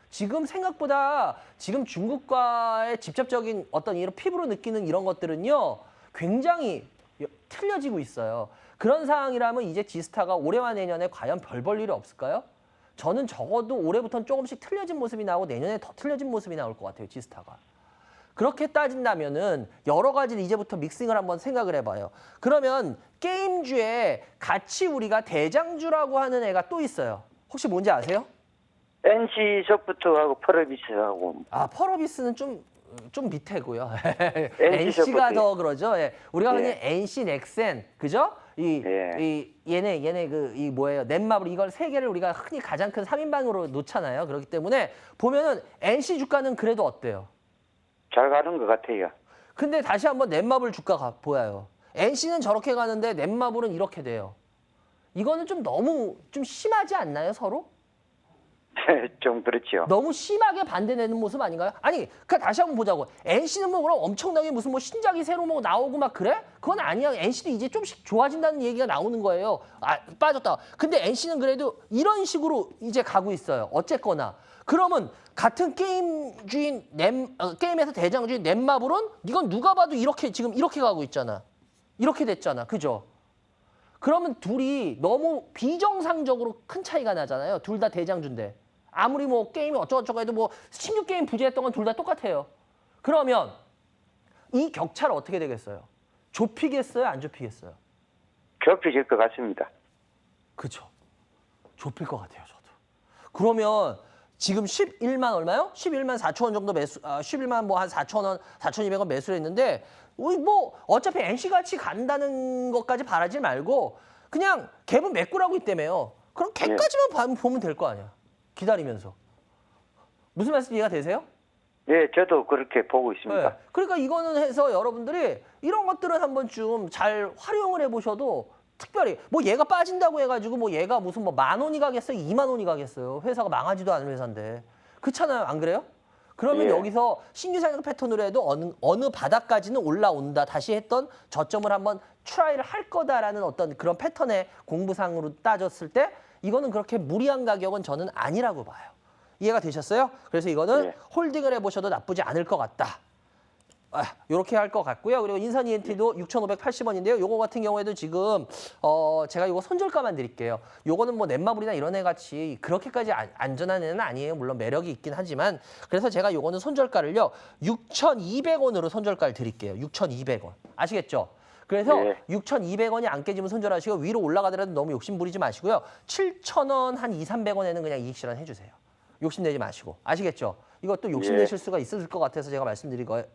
지금 생각보다 지금 중국과의 직접적인 어떤 이런 피부로 느끼는 이런 것들은요, 굉장히 틀려지고 있어요. 그런 상황이라면 이제 지스타가 올해와 내년에 과연 별 볼 일이 없을까요? 저는 적어도 올해부터는 조금씩 틀려진 모습이 나오고 내년에 더 틀려진 모습이 나올 것 같아요, 지스타가. 그렇게 따진다면은 여러 가지를 이제부터 믹싱을 한번 생각을 해봐요. 그러면 게임주에 같이 우리가 대장주라고 하는 애가 또 있어요. 혹시 뭔지 아세요? NC 소프트하고 펄어비스하고. 아, 펄어비스는 좀 밑에고요. NC NC가 소프트. 더 그러죠. 예. 우리가 흔히 예. NC 넥센, 그죠? 얘네 이 뭐예요? 넷마블 이걸 세 개를 우리가 흔히 가장 큰 3인방으로 놓잖아요. 그렇기 때문에 보면은 NC 주가는 그래도 어때요? 잘 가는 것 같아요. 근데 다시 한번 넷마블 주가가 보여요. NC는 저렇게 가는데 넷마블은 이렇게 돼요. 이거는 좀 너무 좀 심하지 않나요, 서로? 좀 그렇죠. 너무 심하게 반대되는 모습 아닌가요? 아니, 그러니까 다시 한번 보자고. NC는 뭐 그럼 엄청나게 무슨 뭐 신작이 새로 뭐 나오고 막 그래? 그건 아니야. NC도 이제 좀씩 좋아진다는 얘기가 나오는 거예요. 아, 빠졌다. 근데 NC는 그래도 이런 식으로 이제 가고 있어요. 어쨌거나. 그러면 같은 게임주인 게임에서 대장주인 넷마블은 이건 누가 봐도 이렇게 지금 이렇게 가고 있잖아. 이렇게 됐잖아. 그죠? 그러면 둘이 너무 비정상적으로 큰 차이가 나잖아요. 둘 다 대장주인데. 아무리 뭐 게임이 어쩌고저쩌고 해도 뭐 신규 게임 부재했던 건 둘 다 똑같아요. 그러면 이 격차를 어떻게 되겠어요? 좁히겠어요? 안 좁히겠어요? 좁혀질 것 같습니다. 그죠. 좁힐 것 같아요, 저도. 그러면 지금 11만 얼마요? 11만 4천 원 정도 11만 뭐 한 4천 원, 4,200원 매수를 했는데 우리 뭐 어차피 NC같이 간다는 것까지 바라지 말고 그냥 갭은 메꾸라고 있다며요. 그럼 갭까지만 보면 될 거 아니야. 기다리면서. 무슨 말씀 이해가 되세요? 네, 저도 그렇게 보고 있습니다. 네. 그러니까 이거는 해서 여러분들이 이런 것들은 한번 좀 잘 활용을 해보셔도 특별히 뭐 얘가 빠진다고 해가지고 뭐 얘가 무슨 뭐 10,000원이 가겠어요? 20,000원이 가겠어요? 회사가 망하지도 않은 회사인데. 그렇잖아요. 안 그래요? 그러면 예. 여기서 신규 상장 패턴으로 해도 어느 바닥까지는 올라온다. 다시 했던 저점을 한번 트라이를 할 거다라는 어떤 그런 패턴의 공부상으로 따졌을 때 이거는 그렇게 무리한 가격은 저는 아니라고 봐요. 이해가 되셨어요? 그래서 이거는 예. 홀딩을 해보셔도 나쁘지 않을 것 같다. 이렇게 할 것 같고요. 그리고 인선 ENT도 6,580원인데요. 요거 같은 경우에도 지금 제가 이거 손절가만 드릴게요. 요거는 뭐 넷마블이나 이런 애 같이 그렇게까지 안전한 애는 아니에요. 물론 매력이 있긴 하지만 그래서 제가 요거는 손절가를요. 6,200원으로 손절가를 드릴게요. 6,200원. 아시겠죠? 그래서 네. 6,200원이 안 깨지면 손절하시고 위로 올라가더라도 너무 욕심 부리지 마시고요. 7,000원 한 2, 300원에는 그냥 이익 실현 해주세요. 욕심내지 마시고. 아시겠죠? 이것도 욕심내실 수가 있을 것 같아서 제가 말씀드린 거예요.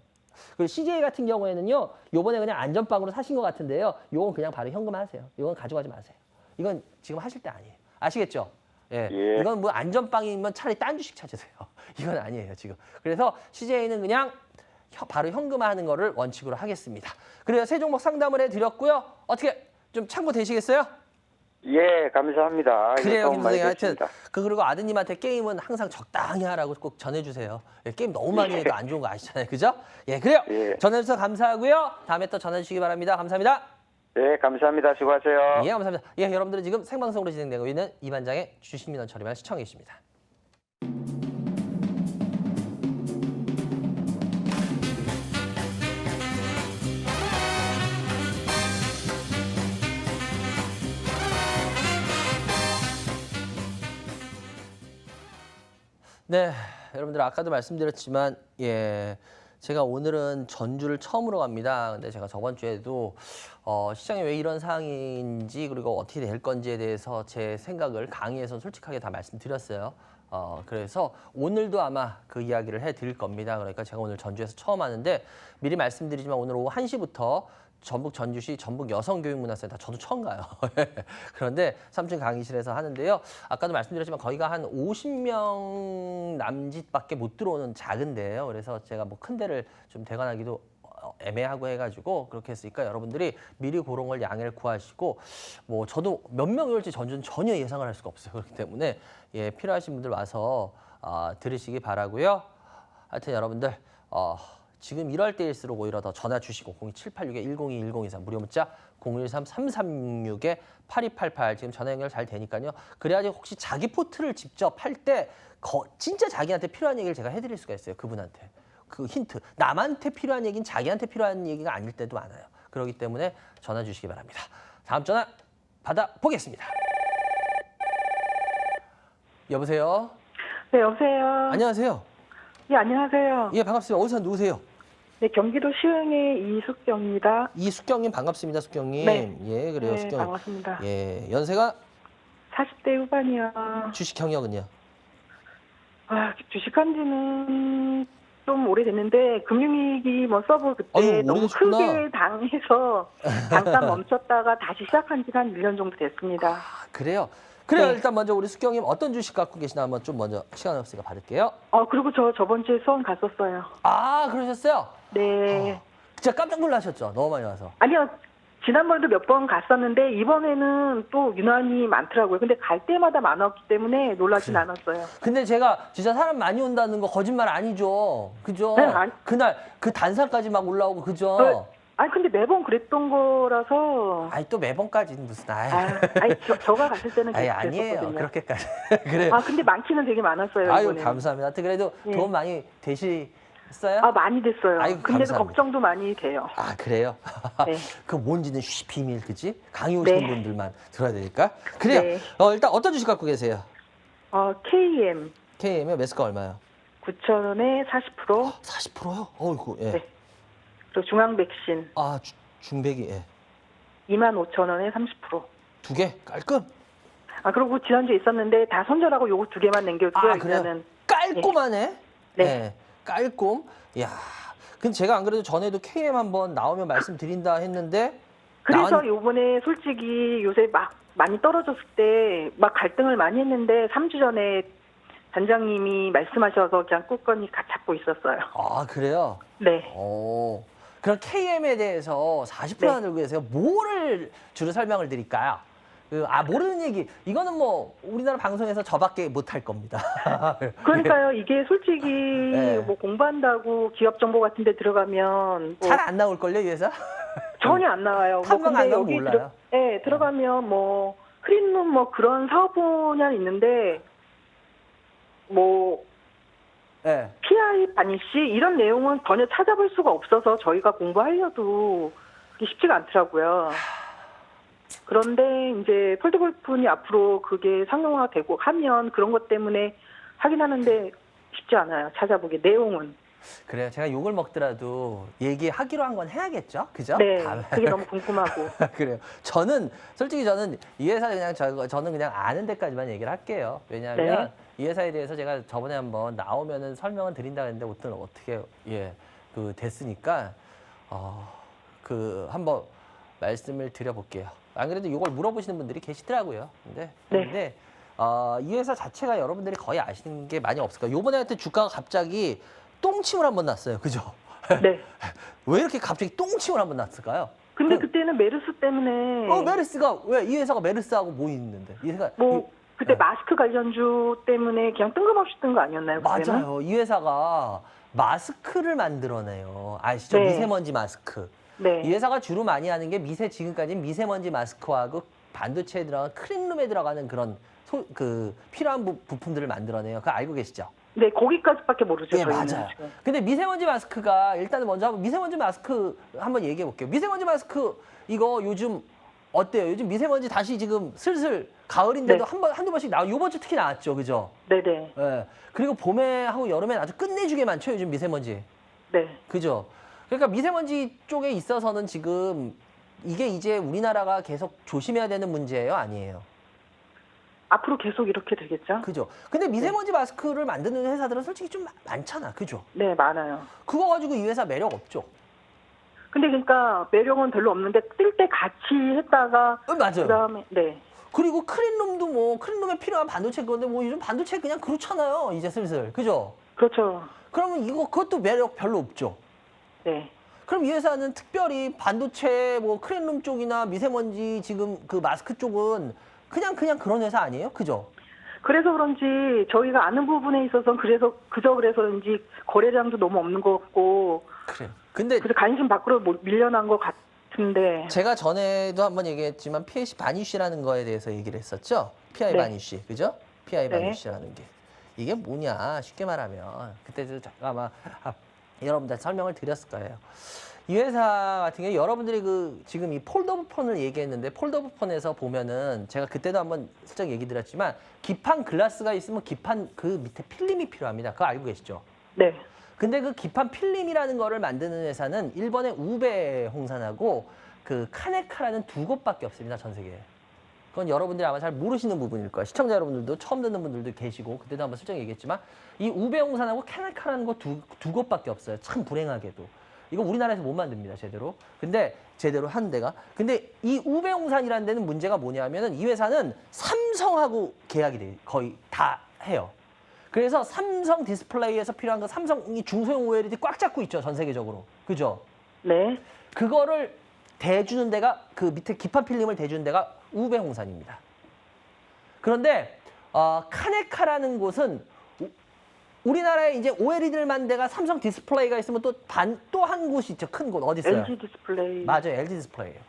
그리고 CJ 같은 경우에는요. 요번에 그냥 안전빵으로 사신 것 같은데요. 요건 그냥 바로 현금하세요. 요건 가져가지 마세요. 이건 지금 하실 때 아니에요. 아시겠죠? 예. 예. 이건 뭐 안전빵이면 차라리 딴 주식 찾으세요. 이건 아니에요, 지금. 그래서 CJ는 그냥 바로 현금화하는 거를 원칙으로 하겠습니다. 그래서 세 종목 상담을 해드렸고요. 어떻게 좀 참고되시겠어요? 예, 감사합니다. 그래요, 도움 많이 김 선생님. 하여튼 됐습니다. 그리고 아드님한테 게임은 항상 적당히 하라고 꼭 전해주세요. 예, 게임 너무 많이 해도 안 좋은 거 아시잖아요, 그죠? 예, 그래요. 예. 전해주셔서 감사하고요. 다음에 또 전해 주시기 바랍니다. 감사합니다. 예, 감사합니다. 수고하세요. 예, 감사합니다. 예, 여러분들은 지금 생방송으로 진행되고 있는 이반장의 주식민원 처리만 시청해 계십니다. 네, 여러분들 아까도 말씀드렸지만 예, 제가 오늘은 전주를 처음으로 갑니다. 근데 제가 저번 주에도 시장이 왜 이런 상황인지 그리고 어떻게 될 건지에 대해서 제 생각을 강의에서 솔직하게 다 말씀드렸어요. 그래서 오늘도 아마 그 이야기를 해드릴 겁니다. 그러니까 제가 오늘 전주에서 처음 하는데 미리 말씀드리지만 오늘 오후 1시부터 전북 전주시 전북 여성교육문화센터 저도 처음 가요. 그런데 3층 강의실에서 하는데요. 아까도 말씀드렸지만 거기가 한 50명 남짓밖에 못 들어오는 작은 데예요. 그래서 제가 뭐 큰 데를 좀 대관하기도 애매하고 해가지고 그렇게 했으니까 여러분들이 미리 그런 걸 양해를 구하시고 뭐 저도 몇 명이 올지 전주는 전혀 예상을 할 수가 없어요. 그렇기 때문에 예, 필요하신 분들 와서 들으시기 바라고요. 하여튼 여러분들 지금 이럴 때일수록 오히려 더 전화 주시고 02786-102103 무료 문자 013-3366-8288 지금 전화 연결 잘 되니까요. 그래야지 혹시 자기 포트를 직접 할 때 진짜 자기한테 필요한 얘기를 제가 해드릴 수가 있어요. 그분한테. 그 힌트. 남한테 필요한 얘기는 자기한테 필요한 얘기가 아닐 때도 많아요. 그렇기 때문에 전화 주시기 바랍니다. 다음 전화 받아보겠습니다. 여보세요? 네, 여보세요. 안녕하세요. 예, 안녕하세요. 예, 반갑습니다. 어디서 누구세요? 네, 경기도 시흥의 이숙경입니다. 이숙경님 반갑습니다. 숙경님. 네. 예, 그래요. 네, 숙경. 반갑습니다. 예, 연세가 40대 후반이요. 주식 경력은요? 주식한 지는 좀 오래됐는데 금융위기 뭐 서브 그때 아유, 너무 오래되셨구나. 크게 당해서 잠깐 멈췄다가 다시 시작한 지가 한 1년 정도 됐습니다. 그래요. 그래요. 네. 일단 먼저 우리 숙경님 어떤 주식 갖고 계시나 한번 좀 먼저 시간 없으니까 받을게요. 그리고 저번 주에 수원 갔었어요. 아, 그러셨어요? 네. 진짜 깜짝 놀라셨죠? 너무 많이 와서. 아니요. 지난번에도 몇 번 갔었는데 이번에는 또 유난히 많더라고요. 근데 갈 때마다 많았기 때문에 놀라진 않았어요. 근데 제가 진짜 사람 많이 온다는 거 거짓말 아니죠? 그죠? 네, 아니- 그날 그 단상까지 막 올라오고 그죠? 근데 매번 그랬던 거라서. 아니 또 매번까지는 무슨 저가 갔을 때는 아니 계속 아니에요. 그랬었거든요. 그렇게까지. 그래요. 근데 많기는 되게 많았어요. 아유, 이번에는. 감사합니다. 하여튼 그래도 네. 도움 많이 되시어요? 많이 됐어요. 아이고, 근데도 감사합니다. 걱정도 많이 돼요. 아, 그래요? 네. 그 뭔지는 비밀, 그지? 강의 오시는 네. 분들만 들어야 되니까. 그래요. 네. 일단 어떤 주식 갖고 계세요? KM KM의 매수가 얼마요? 9,000원에 40%. 40%요? 어이구, 예. 네. 그리고 중앙백신 중백이, 예. 25,000원에 30%. 두 개? 깔끔? 그리고 지난주에 있었는데 다 손절하고 요거 두 개만 남겨두고요. 그래요? 일단은. 깔끔하네? 네. 깔끔? 이야. 근데 제가 안 그래도 전에도 KM 한번 나오면 말씀드린다 했는데. 그래서 요번에 솔직히 요새 막 많이 떨어졌을 때 막 갈등을 많이 했는데 3주 전에 단장님이 말씀하셔서 그냥 굳건히 잡고 있었어요. 그래요? 네. 그럼 KM에 대해서 40% 들고 계세요. 뭐를 주로 설명을 드릴까요? 모르는 얘기. 이거는 뭐 우리나라 방송에서 저밖에 못할 겁니다. 그러니까요. 이게 솔직히 네. 뭐 공부한다고 기업 정보 같은 데 들어가면 뭐 잘 안 나올걸요, 이 회사? 전혀 안 나와요. 탐방 안 나오면 몰라요. 들어가면 뭐 흐린눈 뭐 그런 사업 분야는 있는데 뭐 네. PI 바니시 이런 내용은 전혀 찾아볼 수가 없어서 저희가 공부하려도 그게 쉽지가 않더라고요. 그런데 이제 폴드골프니 앞으로 그게 상용화되고 하면 그런 것 때문에 확인하는데 쉽지 않아요. 찾아보기 내용은. 그래요. 제가 욕을 먹더라도 얘기하기로 한 건 해야겠죠? 그죠? 네. 그게 너무 궁금하고. 그래요. 솔직히 저는 이 회사 저는 그냥 아는 데까지만 얘기를 할게요. 왜냐하면 이 회사에 대해서 제가 저번에 한번 나오면은 설명을 드린다 했는데 어떻게 됐으니까 한번 말씀을 드려볼게요. 안 그래도 이걸 물어보시는 분들이 계시더라고요. 근데 이 회사 자체가 여러분들이 거의 아시는 게 많이 없을 거예요. 요번에 하여튼 주가가 갑자기 똥침을 한번 났어요. 그죠? 네. 왜 이렇게 갑자기 똥침을 한번 났을까요? 근데 그때는 메르스 때문에 메르스가 왜 이 회사가 메르스하고 뭐 있는데? 이 회사가 뭐 그때 마스크 관련주 때문에 그냥 뜬금없이 뜬 거 아니었나요? 그때는? 맞아요. 이 회사가 마스크를 만들어내요. 아시죠? 네. 미세먼지 마스크. 네. 이 회사가 주로 많이 하는 게 지금까지 미세먼지 마스크하고 반도체에 들어간 클린룸에 들어가는 그런 필요한 부품들을 만들어내요. 그거 알고 계시죠? 네, 거기까지밖에 모르죠. 예, 저희는 맞아요. 지금. 근데 미세먼지 마스크가 일단은 먼저 미세먼지 마스크 한번 얘기해 볼게요. 미세먼지 마스크 이거 요즘 어때요? 요즘 미세먼지 다시 지금 슬슬 가을인데도 네. 한두 번씩 요번 주 특히 나왔죠. 그죠? 네네. 예. 그리고 봄에 하고 여름에 아주 끝내주게 많죠. 요즘 미세먼지. 네. 그죠? 그러니까 미세먼지 쪽에 있어서는 지금 이게 이제 우리나라가 계속 조심해야 되는 문제예요? 아니에요? 앞으로 계속 이렇게 되겠죠? 그죠? 근데 미세먼지 마스크를 만드는 회사들은 솔직히 좀 많잖아. 그죠? 네, 많아요. 그거 가지고 이 회사 매력 없죠? 근데 그러니까 매력은 별로 없는데 뜰 때 같이 했다가 맞아요. 그다음에 네. 그리고 클린룸도 뭐 클린룸에 필요한 반도체 건데 뭐 요즘 반도체 그냥 그렇잖아요. 이제 슬슬. 그죠? 그렇죠. 그러면 그것도 매력 별로 없죠? 네. 그럼 이 회사는 특별히 반도체 뭐 클린룸 쪽이나 미세먼지 지금 그 마스크 쪽은 그냥 그런 회사 아니에요? 그죠? 그래서 그런지 저희가 아는 부분에 있어서 그저 그래서인지 거래량도 너무 없는 것 같고 그래요. 근데 그래서 관심 밖으로 밀려난 것 같은데 제가 전에도 한번 얘기했지만 PIC 바니쉬라는 거에 대해서 얘기를 했었죠. PI 네. 바니쉬, 그죠? PI 네. 바니쉬라는 게 이게 뭐냐 쉽게 말하면 그때도 제가 아마 여러분들 설명을 드렸을 거예요. 이 회사 같은 경우 여러분들이 지금 이 폴더블 폰을 얘기했는데 폴더블 폰에서 보면은 제가 그때도 한번 슬쩍 얘기 드렸지만 기판 글라스가 있으면 기판 그 밑에 필름이 필요합니다. 그거 알고 계시죠? 네. 근데 그 기판 필름이라는 거를 만드는 회사는 일본의 우베 홍산하고 그 카네카라는 두 곳밖에 없습니다. 전 세계에. 그건 여러분들이 아마 잘 모르시는 부분일 거예요. 시청자 여러분들도 처음 듣는 분들도 계시고 그때도 한번 슬쩍 얘기했지만 이 우베 홍산하고 카네카라는 거 두 곳밖에 없어요. 참 불행하게도. 이거 우리나라에서 못 만듭니다. 제대로. 근데 제대로 한 데가. 근데 이 우베 홍산이라는 데는 문제가 뭐냐면은 이 회사는 삼성하고 계약이 돼요. 거의 다 해요. 그래서 삼성 디스플레이에서 필요한 거 삼성이 중소형 OLED 꽉 잡고 있죠. 전 세계적으로. 그죠? 네. 그거를 대주는 데가 그 밑에 기판 필름을 대주는 데가 우베 홍산입니다. 그런데 카네카라는 곳은 우리나라에 이제 OLED를 만든 데가 삼성 디스플레이가 있으면 또 한 곳이 있죠. 큰 곳 어디 있어요? LG 디스플레이. 맞아요. LG 디스플레이예요.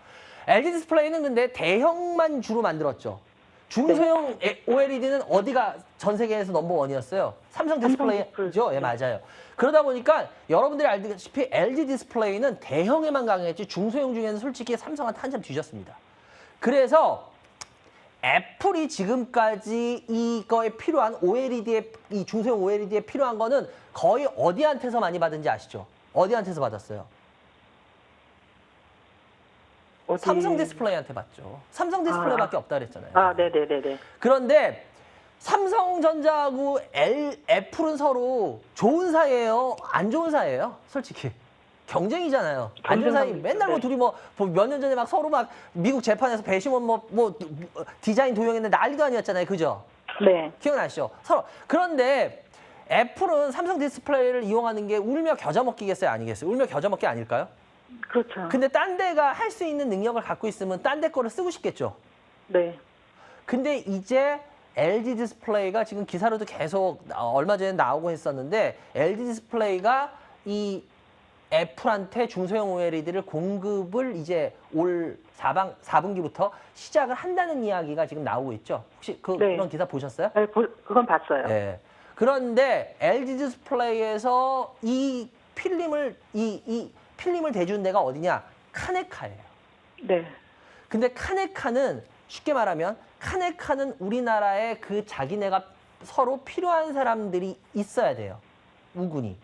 LG 디스플레이는 근데 대형만 주로 만들었죠. 중소형 OLED는 어디가 전 세계에서 넘버원이었어요? 삼성 디스플레이죠? 예, 맞아요. 그러다 보니까 여러분들이 알다시피 LG 디스플레이는 대형에만 강했지 중소형 중에는 솔직히 삼성한테 한참 뒤졌습니다. 그래서 애플이 지금까지 이거에 필요한 OLED에 이 중소형 OLED에 필요한 거는 거의 어디한테서 많이 받은지 아시죠? 어디한테서 받았어요? 어디? 삼성 디스플레이한테 받죠. 삼성 디스플레이밖에 없다 그랬잖아요. 아, 네네네네. 그런데 삼성전자하고 애플은 서로 좋은 사이예요? 안 좋은 사이예요? 솔직히. 경쟁이잖아요. 안 좋은 사이. 맨날 뭐 네. 둘이 뭐 몇 년 전에 막 서로 막 미국 재판에서 배심원 뭐 디자인 도용했는데 난리도 아니었잖아요. 그죠? 네. 기억나시죠? 서로. 그런데 애플은 삼성 디스플레이를 이용하는 게 울며 겨자 먹기겠어요? 아니겠어요? 울며 겨자 먹기 아닐까요? 그렇죠. 근데 딴 데가 할 수 있는 능력을 갖고 있으면 딴 데 거를 쓰고 싶겠죠? 네. 근데 이제 LG 디스플레이가 지금 기사로도 계속 얼마 전에 나오고 했었는데 LG 디스플레이가 이 애플한테 중소형 OLED를 공급을 이제 올 4분기부터 시작을 한다는 이야기가 지금 나오고 있죠. 혹시 네. 그런 기사 보셨어요? 네, 그건 봤어요. 네. 그런데 LG 디스플레이에서 이 필름을 이 필름을 대주는 데가 어디냐? 카네카예요. 네. 근데 카네카는 쉽게 말하면 카네카는 우리나라에 그 자기네가 서로 필요한 사람들이 있어야 돼요. 우군이.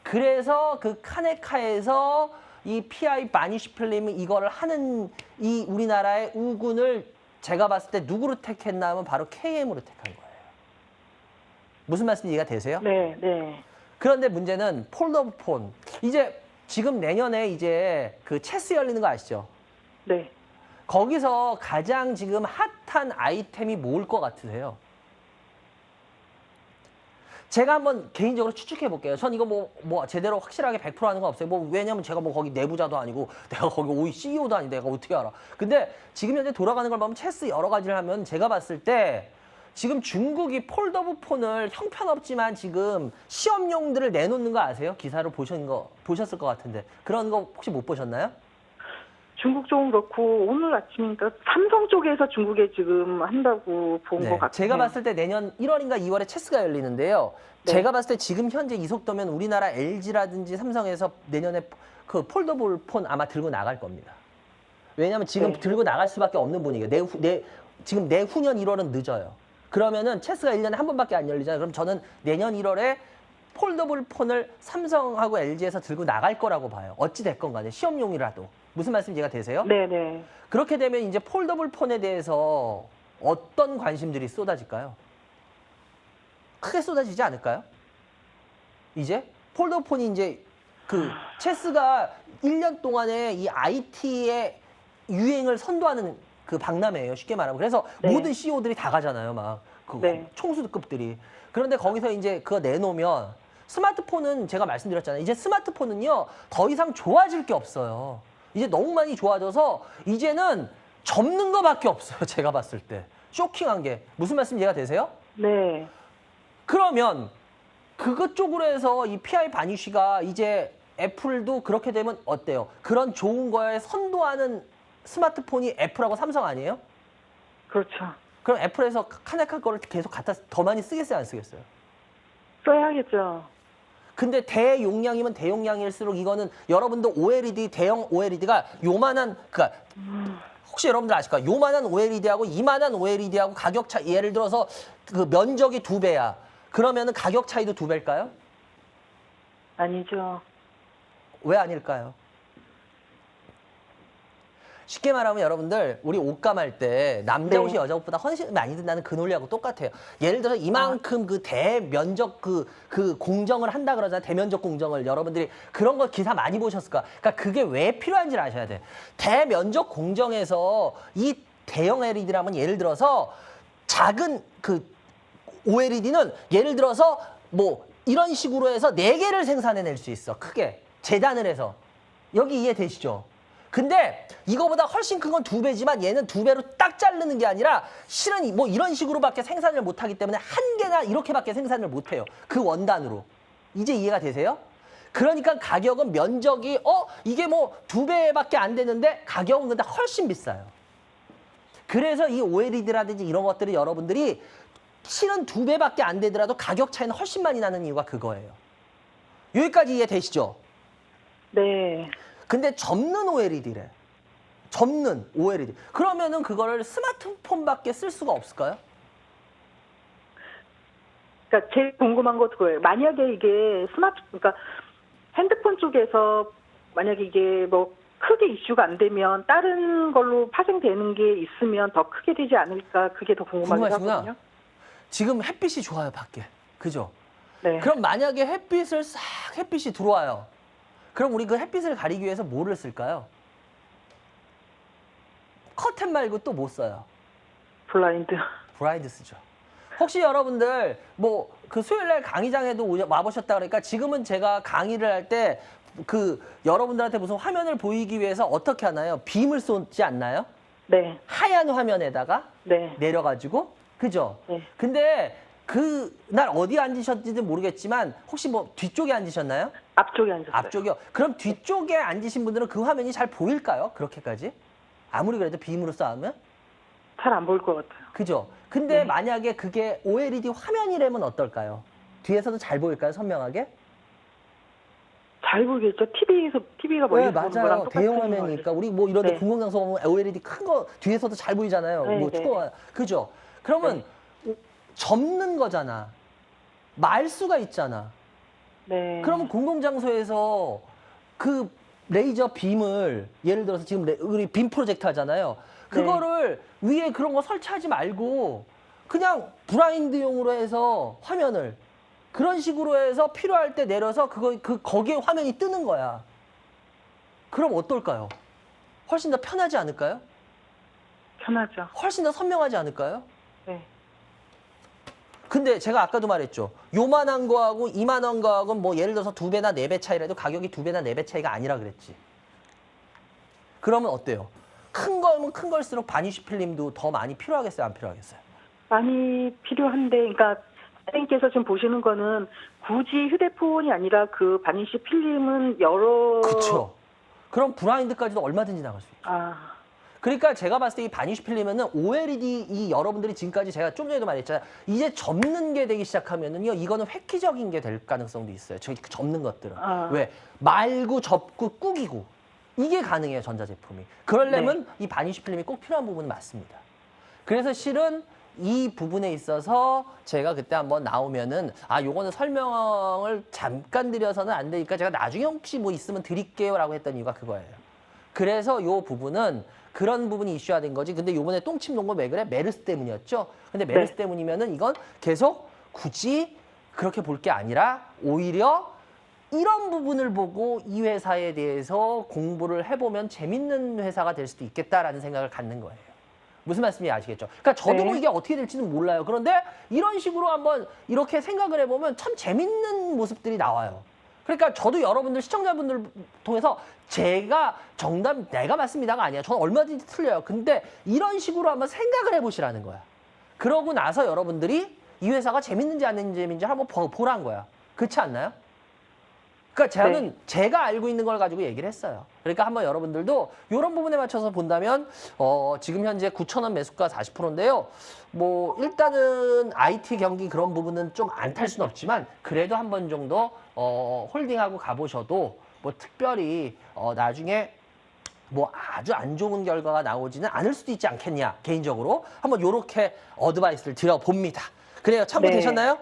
그래서 그 카네카에서 이 PI 바니쉬 필름이 이거를 하는 이 우리나라의 우군을 제가 봤을 때 누구로 택했나 하면 바로 KM으로 택한 거예요. 무슨 말씀인지 이해가 되세요? 네, 네. 그런데 문제는 폴더블 폰. 이제 지금 내년에 이제 그 체스 열리는 거 아시죠? 네. 거기서 가장 지금 핫한 아이템이 뭘 것 같으세요? 제가 한번 개인적으로 추측해 볼게요. 전 이거 뭐 제대로 확실하게 100% 하는 건 없어요. 뭐 왜냐면 제가 뭐 거기 내부자도 아니고 내가 거기 오이 CEO도 아니고 내가 어떻게 알아. 근데 지금 현재 돌아가는 걸 보면 체스 여러 가지를 하면 제가 봤을 때 지금 중국이 폴더블 폰을 형편없지만 지금 시험용들을 내놓는 거 아세요? 기사를 보셨을 것 같은데 그런 거 혹시 못 보셨나요? 중국 쪽은 그렇고 오늘 아침이니까 삼성 쪽에서 중국에 지금 한다고 본 것 같아요. 제가 봤을 때 내년 1월인가 2월에 체스가 열리는데요. 네. 제가 봤을 때 지금 현재 이 속도면 우리나라 LG라든지 삼성에서 내년에 그 폴더블 폰 아마 들고 나갈 겁니다. 왜냐하면 지금 네. 들고 나갈 수밖에 없는 분위기예요. 지금 내후년 1월은 늦어요. 그러면은 체스가 1년에 한 번밖에 안 열리잖아요. 그럼 저는 내년 1월에 폴더블 폰을 삼성하고 LG에서 들고 나갈 거라고 봐요. 어찌 됐건 간에 시험용이라도. 무슨 말씀 이해가 되세요? 네네. 그렇게 되면 이제 폴더블 폰에 대해서 어떤 관심들이 쏟아질까요? 크게 쏟아지지 않을까요? 이제 폴더블 폰이 이제 그 체스가 1년 동안에 이 IT의 유행을 선도하는 그 박람회예요. 쉽게 말하면. 그래서 네. 모든 CEO들이 다 가잖아요. 막 그 네. 총수급들이. 그런데 거기서 이제 그거 내놓으면 스마트폰은 제가 말씀드렸잖아요. 이제 스마트폰은요. 더 이상 좋아질 게 없어요. 이제 너무 많이 좋아져서 이제는 접는 거밖에 없어요. 제가 봤을 때. 쇼킹한 게. 무슨 말씀 이해가 되세요? 네. 그러면 그것 쪽으로 해서 이 PI 바니쉬가 이제 애플도 그렇게 되면 어때요? 그런 좋은 거에 선도하는 스마트폰이 애플하고 삼성 아니에요? 그렇죠. 그럼 애플에서 카네카 거를 계속 갖다 더 많이 쓰겠어요? 안 쓰겠어요? 써야겠죠. 근데 대용량이면 대용량일수록 이거는 여러분도 OLED, 대형 OLED가 요만한, 그러니까 혹시 여러분들 아실까요? 요만한 OLED하고 이만한 OLED하고 가격 차, 예를 들어서 그 면적이 2배야. 그러면은 가격 차이도 2배일까요? 아니죠. 왜 아닐까요? 쉽게 말하면 여러분들 우리 옷감 할 때 남자 옷이 네. 여자 옷보다 훨씬 많이 든다는 그 논리하고 똑같아요. 예를 들어서 이만큼 그 대면적 그 공정을 한다 그러잖아요. 대면적 공정을 여러분들이 그런 거 기사 많이 보셨을까? 그러니까 그게 왜 필요한지를 아셔야 돼. 대면적 공정에서 이 대형 LED라면 예를 들어서 작은 그 OLED는 예를 들어서 뭐 이런 식으로 해서 4개를 생산해낼 수 있어. 크게 재단을 해서. 여기 이해되시죠? 근데 이거보다 훨씬 큰 건 2배지만 얘는 2배로 딱 자르는 게 아니라 실은 뭐 이런 식으로밖에 생산을 못하기 때문에 한 개나 이렇게밖에 생산을 못해요. 그 원단으로. 이제 이해가 되세요? 그러니까 가격은 면적이 이게 뭐 2배밖에 안 되는데 가격은 근데 훨씬 비싸요. 그래서 이 OLED라든지 이런 것들이 여러분들이 실은 2배밖에 안 되더라도 가격 차이는 훨씬 많이 나는 이유가 그거예요. 여기까지 이해되시죠? 네. 근데 접는 OLED래. 접는 OLED. 그러면은 그거를 스마트폰밖에 쓸 수가 없을까요? 그러니까 제일 궁금한 거 그거예요. 만약에 이게 그러니까 핸드폰 쪽에서 만약에 이게 뭐 크게 이슈가 안 되면 다른 걸로 파생되는 게 있으면 더 크게 되지 않을까 그게 더 궁금하긴 궁금하시구나. 하거든요. 지금 햇빛이 좋아요, 밖에. 그죠? 네. 그럼 만약에 햇빛이 들어와요. 그럼 우리 그 햇빛을 가리기 위해서 뭐를 쓸까요? 커튼 말고 또 뭐 써요? 블라인드. 브라이드 쓰죠. 혹시 여러분들 뭐 그 수요일날 강의장에도 와보셨다 그러니까 지금은 제가 강의를 할 때 그 여러분들한테 무슨 화면을 보이기 위해서 어떻게 하나요? 빔을 쏘지 않나요? 네. 하얀 화면에다가 네. 내려가지고 그죠? 네. 근데 그날 어디 앉으셨는지 모르겠지만 혹시 뭐 뒤쪽에 앉으셨나요? 앞쪽에 앉았어요. 앞쪽이요. 그럼 뒤쪽에 앉으신 분들은 그 화면이 잘 보일까요? 그렇게까지? 아무리 그래도 빔으로 쏴면? 잘 안 보일 것 같아요. 그죠? 근데 네. 만약에 그게 OLED 화면이라면 어떨까요? 뒤에서도 잘 보일까요? 선명하게? 잘 보이겠죠? TV가 네, 멀리서 보는 거랑 맞아요. 똑같은 대형 화면이니까 우리 뭐 이런 데 네. 공공장소 보면 OLED 큰 거 뒤에서도 잘 보이잖아요. 네, 뭐 네. 초가 그죠? 그러면 접는 거잖아. 말 수가 있잖아. 네. 그러면 공공장소에서 그 레이저 빔을 예를 들어서 지금 우리 빔 프로젝트 하잖아요. 그거를 위에 그런 거 설치하지 말고 그냥 브라인드용으로 해서 화면을 그런 식으로 해서 필요할 때 내려서 거기에 화면이 뜨는 거야. 그럼 어떨까요? 훨씬 더 편하지 않을까요? 편하죠. 훨씬 더 선명하지 않을까요? 네. 근데 제가 아까도 말했죠. 요만한 거하고 이만한 거하고 뭐 예를 들어서 2배나 4배 차이라도 가격이 2배나 4배 차이가 아니라 그랬지. 그러면 어때요? 큰 거면 큰 걸수록 바니쉬 필름도 더 많이 필요하겠어요? 안 필요하겠어요? 많이 필요한데, 그러니까 선생님께서 지금 보시는 거는 굳이 휴대폰이 아니라 그 바니쉬 필름은 여러. 그렇죠. 그럼 블라인드까지도 얼마든지 나갈 수 있죠. 아, 그러니까 제가 봤을 때 이 바니쉬 필름은 OLED 이 여러분들이 지금까지 제가 좀 전에도 말했잖아요. 이제 접는 게 되기 시작하면은요, 이거는 획기적인 게 될 가능성도 있어요. 저희 접는 것들은. 아. 왜? 말고 접고 꾸기고. 이게 가능해요, 전자제품이. 그러려면 이 바니쉬 필름이 꼭 필요한 부분은 맞습니다. 그래서 실은 이 부분에 있어서 제가 그때 한번 나오면은 요거는 설명을 잠깐 드려서는 안 되니까 제가 나중에 혹시 뭐 있으면 드릴게요라고 했던 이유가 그거예요. 그래서 요 부분은 그런 부분이 이슈화된 거지. 근데 요번에 똥침 논거 왜 그래? 메르스 때문이었죠. 근데 메르스 때문이면은 이건 계속 굳이 그렇게 볼 게 아니라 오히려 이런 부분을 보고 이 회사에 대해서 공부를 해보면 재밌는 회사가 될 수도 있겠다라는 생각을 갖는 거예요. 무슨 말씀인지 아시겠죠? 그러니까 저도 뭐 이게 어떻게 될지는 몰라요. 그런데 이런 식으로 한번 이렇게 생각을 해보면 참 재밌는 모습들이 나와요. 그러니까 저도 여러분들 시청자분들 통해서 제가 정답 내가 맞습니다가 아니야. 저는 얼마든지 틀려요. 근데 이런 식으로 한번 생각을 해보시라는 거야. 그러고 나서 여러분들이 이 회사가 재밌는지 안 재밌는지 한번 보란 거야. 그렇지 않나요? 그러니까 저는 제가 알고 있는 걸 가지고 얘기를 했어요. 그러니까 한번 여러분들도 이런 부분에 맞춰서 본다면 지금 현재 9,000원 매수가 40%인데요. 뭐 일단은 IT 경기 그런 부분은 좀 안 탈 수는 없지만 그래도 한 번 정도 홀딩하고 가보셔도 뭐 특별히 나중에 뭐 아주 안 좋은 결과가 나오지는 않을 수도 있지 않겠냐. 개인적으로 한번 이렇게 어드바이스를 드려봅니다. 그래요. 참고되셨나요?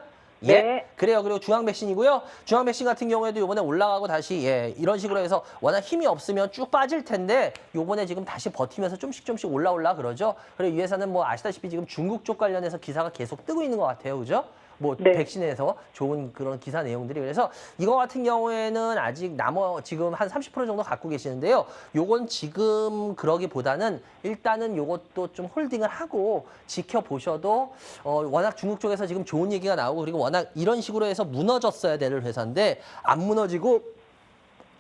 예, 네. 그래요. 그리고 중앙 백신이고요. 중앙 백신 같은 경우에도 요번에 올라가고 다시 이런 식으로 해서 워낙 힘이 없으면 쭉 빠질 텐데 요번에 지금 다시 버티면서 좀씩 올라 그러죠. 그리고 이 회사는 뭐 아시다시피 지금 중국 쪽 관련해서 기사가 계속 뜨고 있는 것 같아요. 그죠? 뭐 백신에서 좋은 그런 기사 내용들이. 그래서 이거 같은 경우에는 아직 지금 한 30% 정도 갖고 계시는데요. 요건 지금 그러기보다는 일단은 요것도 좀 홀딩을 하고 지켜보셔도 워낙 중국 쪽에서 지금 좋은 얘기가 나오고 그리고 워낙 이런 식으로 해서 무너졌어야 될 회사인데 안 무너지고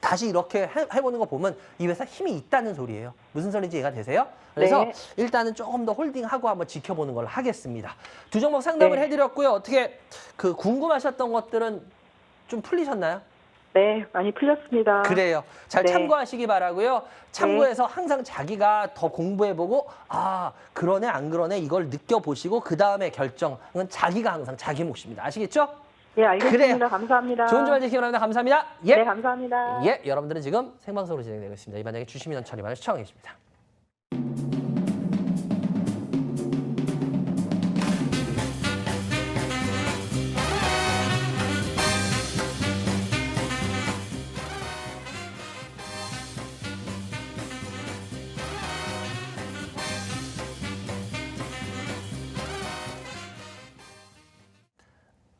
다시 이렇게 해보는 거 보면 이 회사 힘이 있다는 소리예요. 무슨 소리인지 이해가 되세요? 그래서 일단은 조금 더 홀딩하고 한번 지켜보는 걸로 하겠습니다. 두 종목 상담을 해드렸고요. 어떻게 그 궁금하셨던 것들은 좀 풀리셨나요? 네, 많이 풀렸습니다. 그래요. 잘 참고하시기 바라고요. 참고해서 항상 자기가 더 공부해보고 그러네 안 그러네 이걸 느껴보시고 그 다음에 결정은 자기가 항상 자기 몫입니다. 아시겠죠? 예, 알겠습니다. 그래요. 감사합니다. 좋은 주말 되시기 바랍니다. 감사합니다. 예. 네, 감사합니다. 예, 여러분들은 지금 생방송으로 진행되고 있습니다. 이 반장의 주시민원 처리만을 시청하고 계십니다.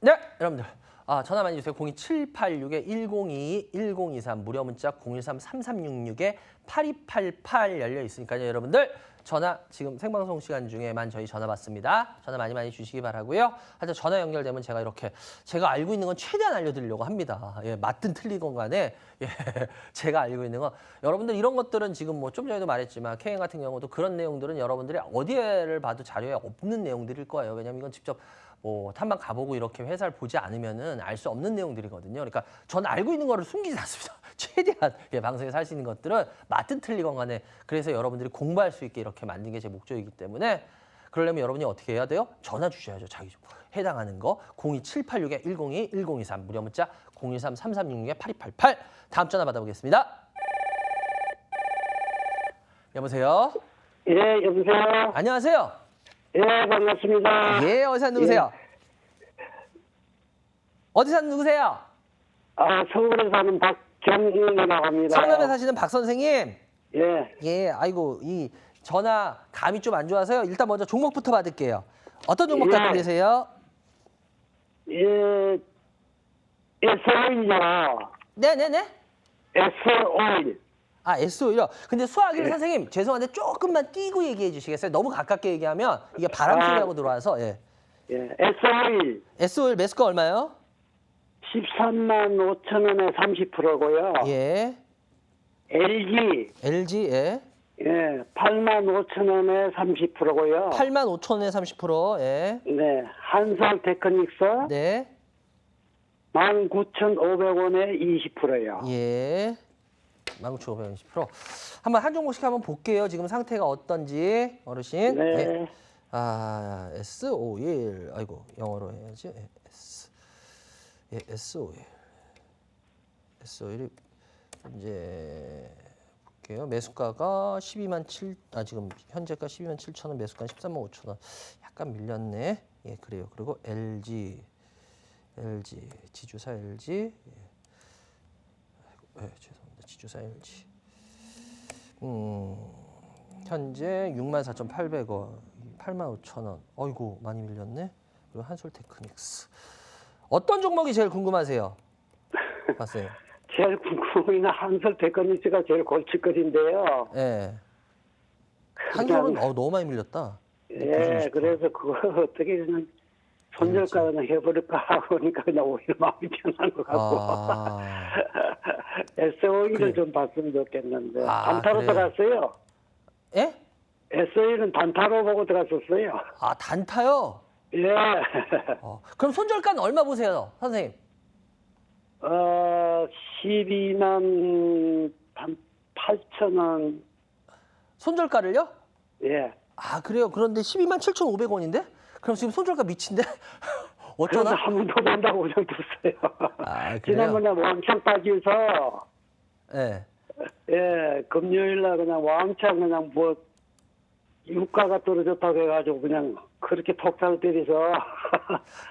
네, 여러분들. 전화 많이 주세요. 02786-1022-1023 무료 문자 013-3366-8288 열려 있으니까요. 여러분들 전화 지금 생방송 시간 중에만 저희 전화 받습니다. 전화 많이 주시기 바라고요. 하여튼 전화 연결되면 제가 이렇게 제가 알고 있는 건 최대한 알려드리려고 합니다. 예, 맞든 틀리건 간에 제가 알고 있는 건 여러분들 이런 것들은 지금 뭐 좀 전에도 말했지만 KM 같은 경우도 그런 내용들은 여러분들이 어디를 봐도 자료에 없는 내용들일 거예요. 왜냐면 이건 직접 뭐 탐방 가보고 이렇게 회사를 보지 않으면은 알 수 없는 내용들이거든요. 그러니까 저는 알고 있는 거를 숨기지 않습니다. 최대한 방송에서 할 수 있는 것들은 맞든 틀리건 간에 그래서 여러분들이 공부할 수 있게 이렇게 만든 게 제 목적이기 때문에 그러려면 여러분이 어떻게 해야 돼요? 전화 주셔야죠. 자기 해당하는 거 02786-102-1023 무료 문자 013-3366-8288 다음 전화 받아보겠습니다. 여보세요? 예, 여보세요? 안녕하세요? 예, 반갑습니다. 예, 어디 사는 누구세요? 어디 사는 누구세요? 서울에 사는 박경인이라고 합니다. 성남에 사시는 박 선생님. 예. 예, 아이고 이 전화 감이 좀 안 좋아서요. 일단 먼저 종목부터 받을게요. 어떤 종목 갖고 계세요? 예, S오일이요. 네네네. S오일. S5요. 근데 수학일 예. 선생님 죄송한데 조금만 띄고 얘기해 주시겠어요? 너무 가깝게 얘기하면 이게 바람 소리하고 들어와서. 예. 예, S5일 S5일 매수가 얼마요? 13만 5천 원에 30%고요. 예. LG 예. 예, 8만 5천 원에 30%고요. 8만 5천 원에 30%. 예. 네, 한솔 테크닉스 네. 19,500원에 20%요. 예. 19,520%. 한번 한 종목씩 한번 볼게요. 지금 상태가 어떤지 어르신. 네. 예. 아, S51. 아이고, 영어로 해야지. 예, S51. S51이 이제 볼게요. 매수가가 12만 7, 지금 현재가 12만 7천 원, 매수가 13만 5천 원. 약간 밀렸네. 예, 그래요. 그리고 LG, 지주사 LG. 예. 아이고, 예, 죄송합니다. 지주사 LG. 현재 64,800원, 85,000원. 어이구, 많이 밀렸네. 그리고 한솔 테크닉스. 어떤 종목이 제일 궁금하세요? 봤어요. 제일 궁금한 한솔 테크닉스가 제일 골칫거리인데요. 예. 한솔은 너무 많이 밀렸다. 예, 그래서 그거 어떻게 그냥 손절가 그냥 해버릴까 하고 그러니까 그냥 오히려 마음이 편한 것 같고. S5일을 그래. 좀 봤으면 좋겠는데. 아, 단타로 그래요? 들어갔어요. 예? S5일은 단타로 보고 들어갔었어요. 아, 단타요? 예. 그럼 손절가는 얼마 보세요, 선생님? 12만 8천 원. 손절가를요? 예. 아, 그래요. 그런데 12만 7,500원인데? 그럼 지금 손절가 미친데? 그래서 어쩌나? 한 번 더 본다고 그냥 뒀어요. 아, 그래요? 지난번에 왕창 빠져서, 예. 예, 금요일날 그냥 왕창 그냥 뭐, 유가가 떨어졌다고 해가지고 그냥 그렇게 톡살 때려서.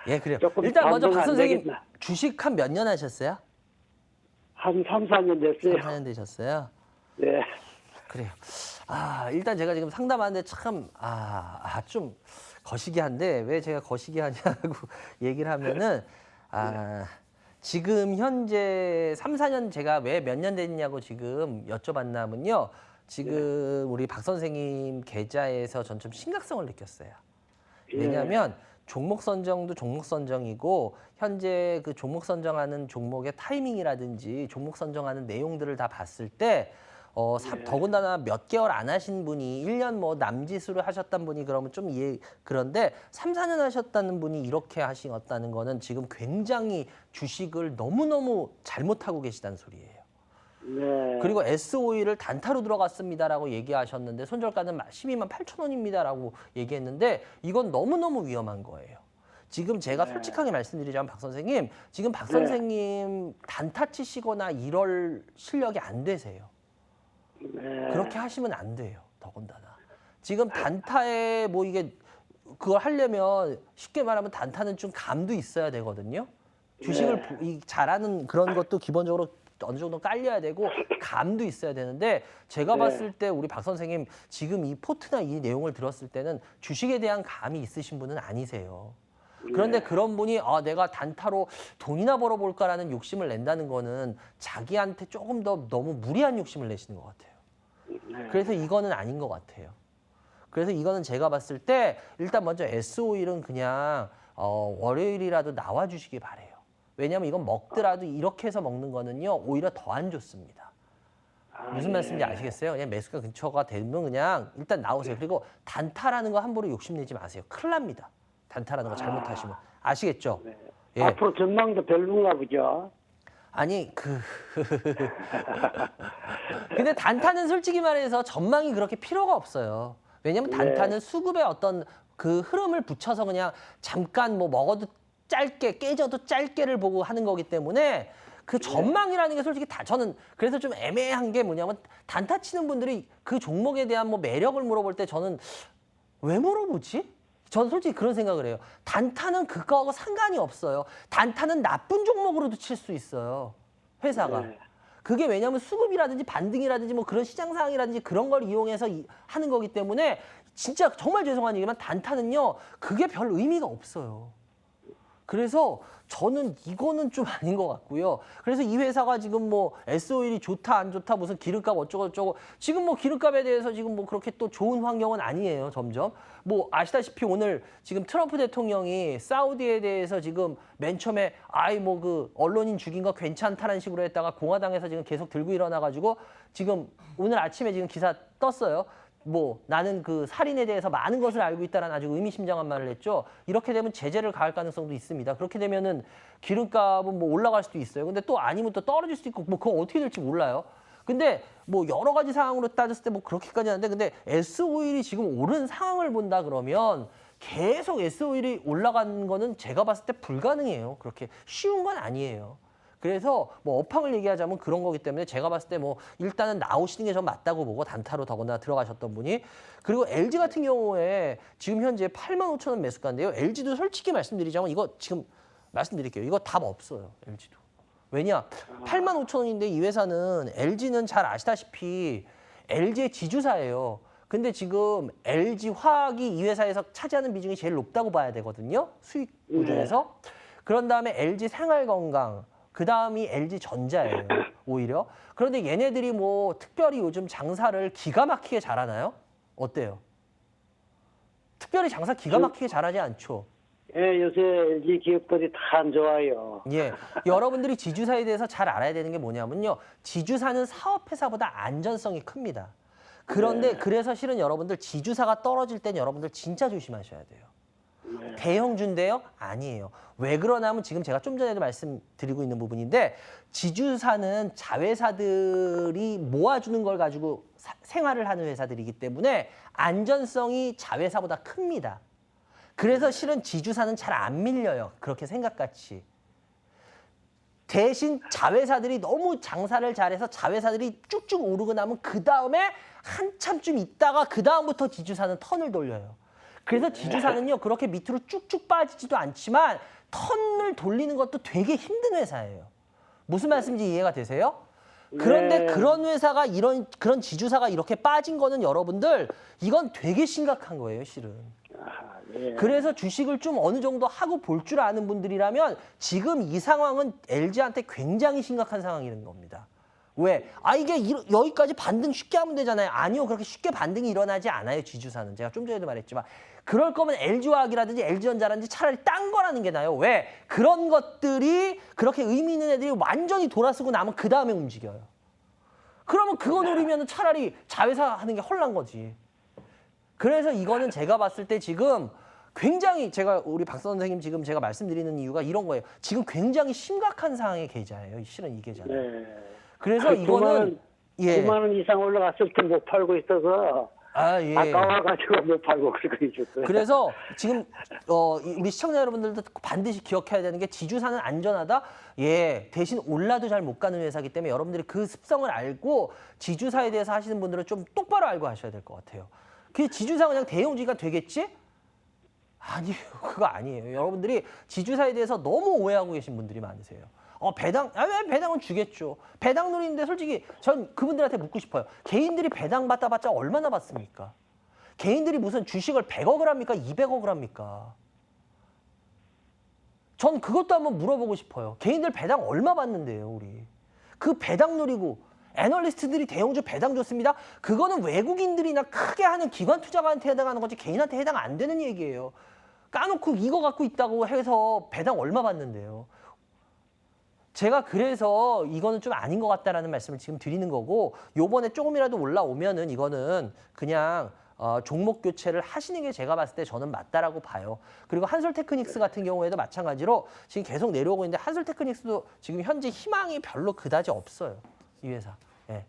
예, 그래요. 조금 일단 먼저 반등 박 안 선생님 되겠나. 주식 한 몇 년 하셨어요? 한 3, 4년 됐어요. 3, 4년 되셨어요? 예. 그래요. 일단 제가 지금 상담하는데 참, 좀 거시기한데 왜 제가 거시기하냐고 얘기를 하면은, 지금 현재 3, 4년 제가 왜 몇 년 됐냐고 지금 여쭤봤냐면요. 지금 우리 박 선생님 계좌에서 전 좀 심각성을 느꼈어요. 왜냐하면 종목 선정도 종목 선정이고 현재 그 종목 선정하는 종목의 타이밍이라든지 종목 선정하는 내용들을 다 봤을 때 더군다나 몇 개월 안 하신 분이 1년 뭐 남짓으로 하셨던 분이 그러면 좀 그런데 3, 4년 하셨다는 분이 이렇게 하셨다는 거는 지금 굉장히 주식을 너무너무 잘못하고 계시다는 소리예요. 네. 그리고 S5일을 단타로 들어갔습니다라고 얘기하셨는데 손절가는 12만 8천 원입니다라고 얘기했는데 이건 너무너무 위험한 거예요. 지금 제가 솔직하게 말씀드리자면 박 선생님, 지금 박 선생님 단타 치시거나 이럴 실력이 안 되세요. 그렇게 하시면 안 돼요. 더군다나. 지금 단타에 뭐 이게 그걸 하려면 쉽게 말하면 단타는 좀 감도 있어야 되거든요. 주식을 잘하는 그런 것도 기본적으로 어느 정도 깔려야 되고 감도 있어야 되는데 제가 봤을 때 우리 박 선생님 지금 이 포트나 이 내용을 들었을 때는 주식에 대한 감이 있으신 분은 아니세요. 그런데 그런 분이 내가 단타로 돈이나 벌어볼까라는 욕심을 낸다는 거는 자기한테 조금 더 너무 무리한 욕심을 내시는 것 같아요. 그래서 이거는 아닌 것 같아요. 그래서 이거는 제가 봤을 때 일단 먼저 S5일은 그냥 월요일이라도 나와주시기 바래요. 왜냐하면 이건 먹더라도 이렇게 해서 먹는 거는요 오히려 더 안 좋습니다. 무슨 말씀인지 아시겠어요? 그냥 매수가 근처가 되면 그냥 일단 나오세요. 그리고 단타라는 거 함부로 욕심내지 마세요. 큰일 납니다. 단타라는 거 잘못하시면. 아시겠죠? 예. 앞으로 전망도 별론가 보죠. 아니 근데 단타는 솔직히 말해서 전망이 그렇게 필요가 없어요. 왜냐면 단타는 수급의 어떤 그 흐름을 붙여서 그냥 잠깐 뭐 먹어도 짧게 깨져도 짧게를 보고 하는 거기 때문에 그 전망이라는 게 솔직히 저는 그래서 좀 애매한 게 뭐냐면 단타 치는 분들이 그 종목에 대한 뭐 매력을 물어볼 때 저는 왜 물어보지? 저는 솔직히 그런 생각을 해요. 단타는 그거하고 상관이 없어요. 단타는 나쁜 종목으로도 칠 수 있어요. 회사가. 그게 왜냐하면 수급이라든지 반등이라든지 뭐 그런 시장 상황이라든지 그런 걸 이용해서 하는 거기 때문에 진짜 정말 죄송한 얘기지만 단타는요. 그게 별 의미가 없어요. 그래서 저는 이거는 좀 아닌 것 같고요. 그래서 이 회사가 지금 뭐 S-오일이 좋다 안 좋다 무슨 기름값 어쩌고 저쩌고 지금 뭐 기름값에 대해서 지금 뭐 그렇게 또 좋은 환경은 아니에요. 점점 뭐 아시다시피 오늘 지금 트럼프 대통령이 사우디에 대해서 지금 맨 처음에 아이 뭐 그 언론인 죽인 거 괜찮다는 식으로 했다가 공화당에서 지금 계속 들고 일어나 가지고 지금 오늘 아침에 지금 기사 떴어요. 뭐 나는 그 살인에 대해서 많은 것을 알고 있다라는 아주 의미심장한 말을 했죠. 이렇게 되면 제재를 가할 가능성도 있습니다. 그렇게 되면은 기름값은 뭐 올라갈 수도 있어요. 근데 또 아니면 또 떨어질 수도 있고 뭐 그건 어떻게 될지 몰라요. 근데 뭐 여러 가지 상황으로 따졌을 때 뭐 그렇게까지 하는데 근데 S-오일이 지금 오른 상황을 본다 그러면 계속 S-오일이 올라간 거는 제가 봤을 때 불가능해요. 그렇게 쉬운 건 아니에요. 그래서 뭐 업황을 얘기하자면 그런 거기 때문에 제가 봤을 때 뭐 일단은 나오시는 게 좀 맞다고 보고 단타로 더군다나 들어가셨던 분이 그리고 LG 같은 경우에 지금 현재 85,000원 매수가인데요. LG도 솔직히 말씀드리자면 이거 지금 말씀드릴게요. 이거 답 없어요. LG도. 왜냐? 85,000원인데 이 회사는 LG는 잘 아시다시피 LG의 지주사예요. 근데 지금 LG 화학이 이 회사에서 차지하는 비중이 제일 높다고 봐야 되거든요. 수익 구조에서. 그런 다음에 LG 생활건강 그 다음이 LG전자예요, 오히려. 그런데 얘네들이 뭐 특별히 요즘 장사를 기가 막히게 잘하나요? 어때요? 특별히 장사 기가 막히게 잘하지 않죠? 예, 요새 LG 기업들이 다 안 좋아요. 예, 여러분들이 지주사에 대해서 잘 알아야 되는 게 뭐냐면요. 지주사는 사업회사보다 안전성이 큽니다. 그런데 그래서 실은 여러분들 지주사가 떨어질 땐 여러분들 진짜 조심하셔야 돼요. 대형주인데요? 아니에요. 왜 그러냐면 지금 제가 좀 전에도 말씀드리고 있는 부분인데 지주사는 자회사들이 모아주는 걸 가지고 생활을 하는 회사들이기 때문에 안전성이 자회사보다 큽니다. 그래서 실은 지주사는 잘 안 밀려요. 그렇게 생각같이. 대신 자회사들이 너무 장사를 잘해서 자회사들이 쭉쭉 오르고 나면 그 다음에 한참쯤 있다가 그 다음부터 지주사는 턴을 돌려요. 그래서 지주사는요 그렇게 밑으로 쭉쭉 빠지지도 않지만 턴을 돌리는 것도 되게 힘든 회사예요. 무슨 말씀인지 이해가 되세요? 그런데 그런 회사가 그런 지주사가 이렇게 빠진 거는 여러분들 이건 되게 심각한 거예요, 실은. 그래서 주식을 좀 어느 정도 하고 볼 줄 아는 분들이라면 지금 이 상황은 LG한테 굉장히 심각한 상황이라는 겁니다. 왜? 아 이게 여기까지 반등 쉽게 하면 되잖아요. 아니요. 그렇게 쉽게 반등이 일어나지 않아요. 지주사는. 제가 좀 전에도 말했지만 그럴 거면 LG화학이라든지 LG전자라든지 차라리 딴 거라는 게 나아요. 왜? 그런 것들이 그렇게 의미 있는 애들이 완전히 돌아서고 나면 그 다음에 움직여요. 그러면 그거 노리면 차라리 자회사 하는 게 헐난 거지. 그래서 이거는 제가 봤을 때 지금 굉장히 우리 박사 선생님 지금 제가 말씀드리는 이유가 이런 거예요. 지금 굉장히 심각한 상황의 계좌예요. 실은 이 계좌는. 그래서 이거는 9만 원 이상 올라갔을 때 못 팔고 있어서 아까워가지고 못 팔고 그러고 있었어요. 그래서 지금 우리 시청자 여러분들도 반드시 기억해야 되는 게 지주사는 안전하다. 예, 대신 올라도 잘 못 가는 회사이기 때문에 여러분들이 그 습성을 알고 지주사에 대해서 하시는 분들은 좀 똑바로 알고 하셔야 될 것 같아요. 그 지주사 그냥 대형주가 되겠지? 아니에요. 그거 아니에요. 여러분들이 지주사에 대해서 너무 오해하고 계신 분들이 많으세요. 배당은 주겠죠. 배당 노리는데 솔직히 전 그분들한테 묻고 싶어요. 개인들이 배당 받아봤자 얼마나 받습니까? 개인들이 무슨 주식을 100억을 합니까? 200억을 합니까? 전 그것도 한번 물어보고 싶어요. 개인들 배당 얼마 받는데요, 우리? 그 배당 노리고 애널리스트들이 대형주 배당 줬습니다. 그거는 외국인들이나 크게 하는 기관 투자가한테 해당하는 거지 개인한테 해당 안 되는 얘기예요. 까놓고 이거 갖고 있다고 해서 배당 얼마 받는데요. 제가 그래서 이거는 좀 아닌 것 같다라는 말씀을 지금 드리는 거고 요번에 조금이라도 올라오면은 이거는 그냥 종목 교체를 하시는 게 제가 봤을 때 저는 맞다라고 봐요. 그리고 한솔테크닉스 같은 경우에도 마찬가지로 지금 계속 내려오고 있는데 한솔테크닉스도 지금 현재 희망이 별로 그다지 없어요. 이 회사. 예.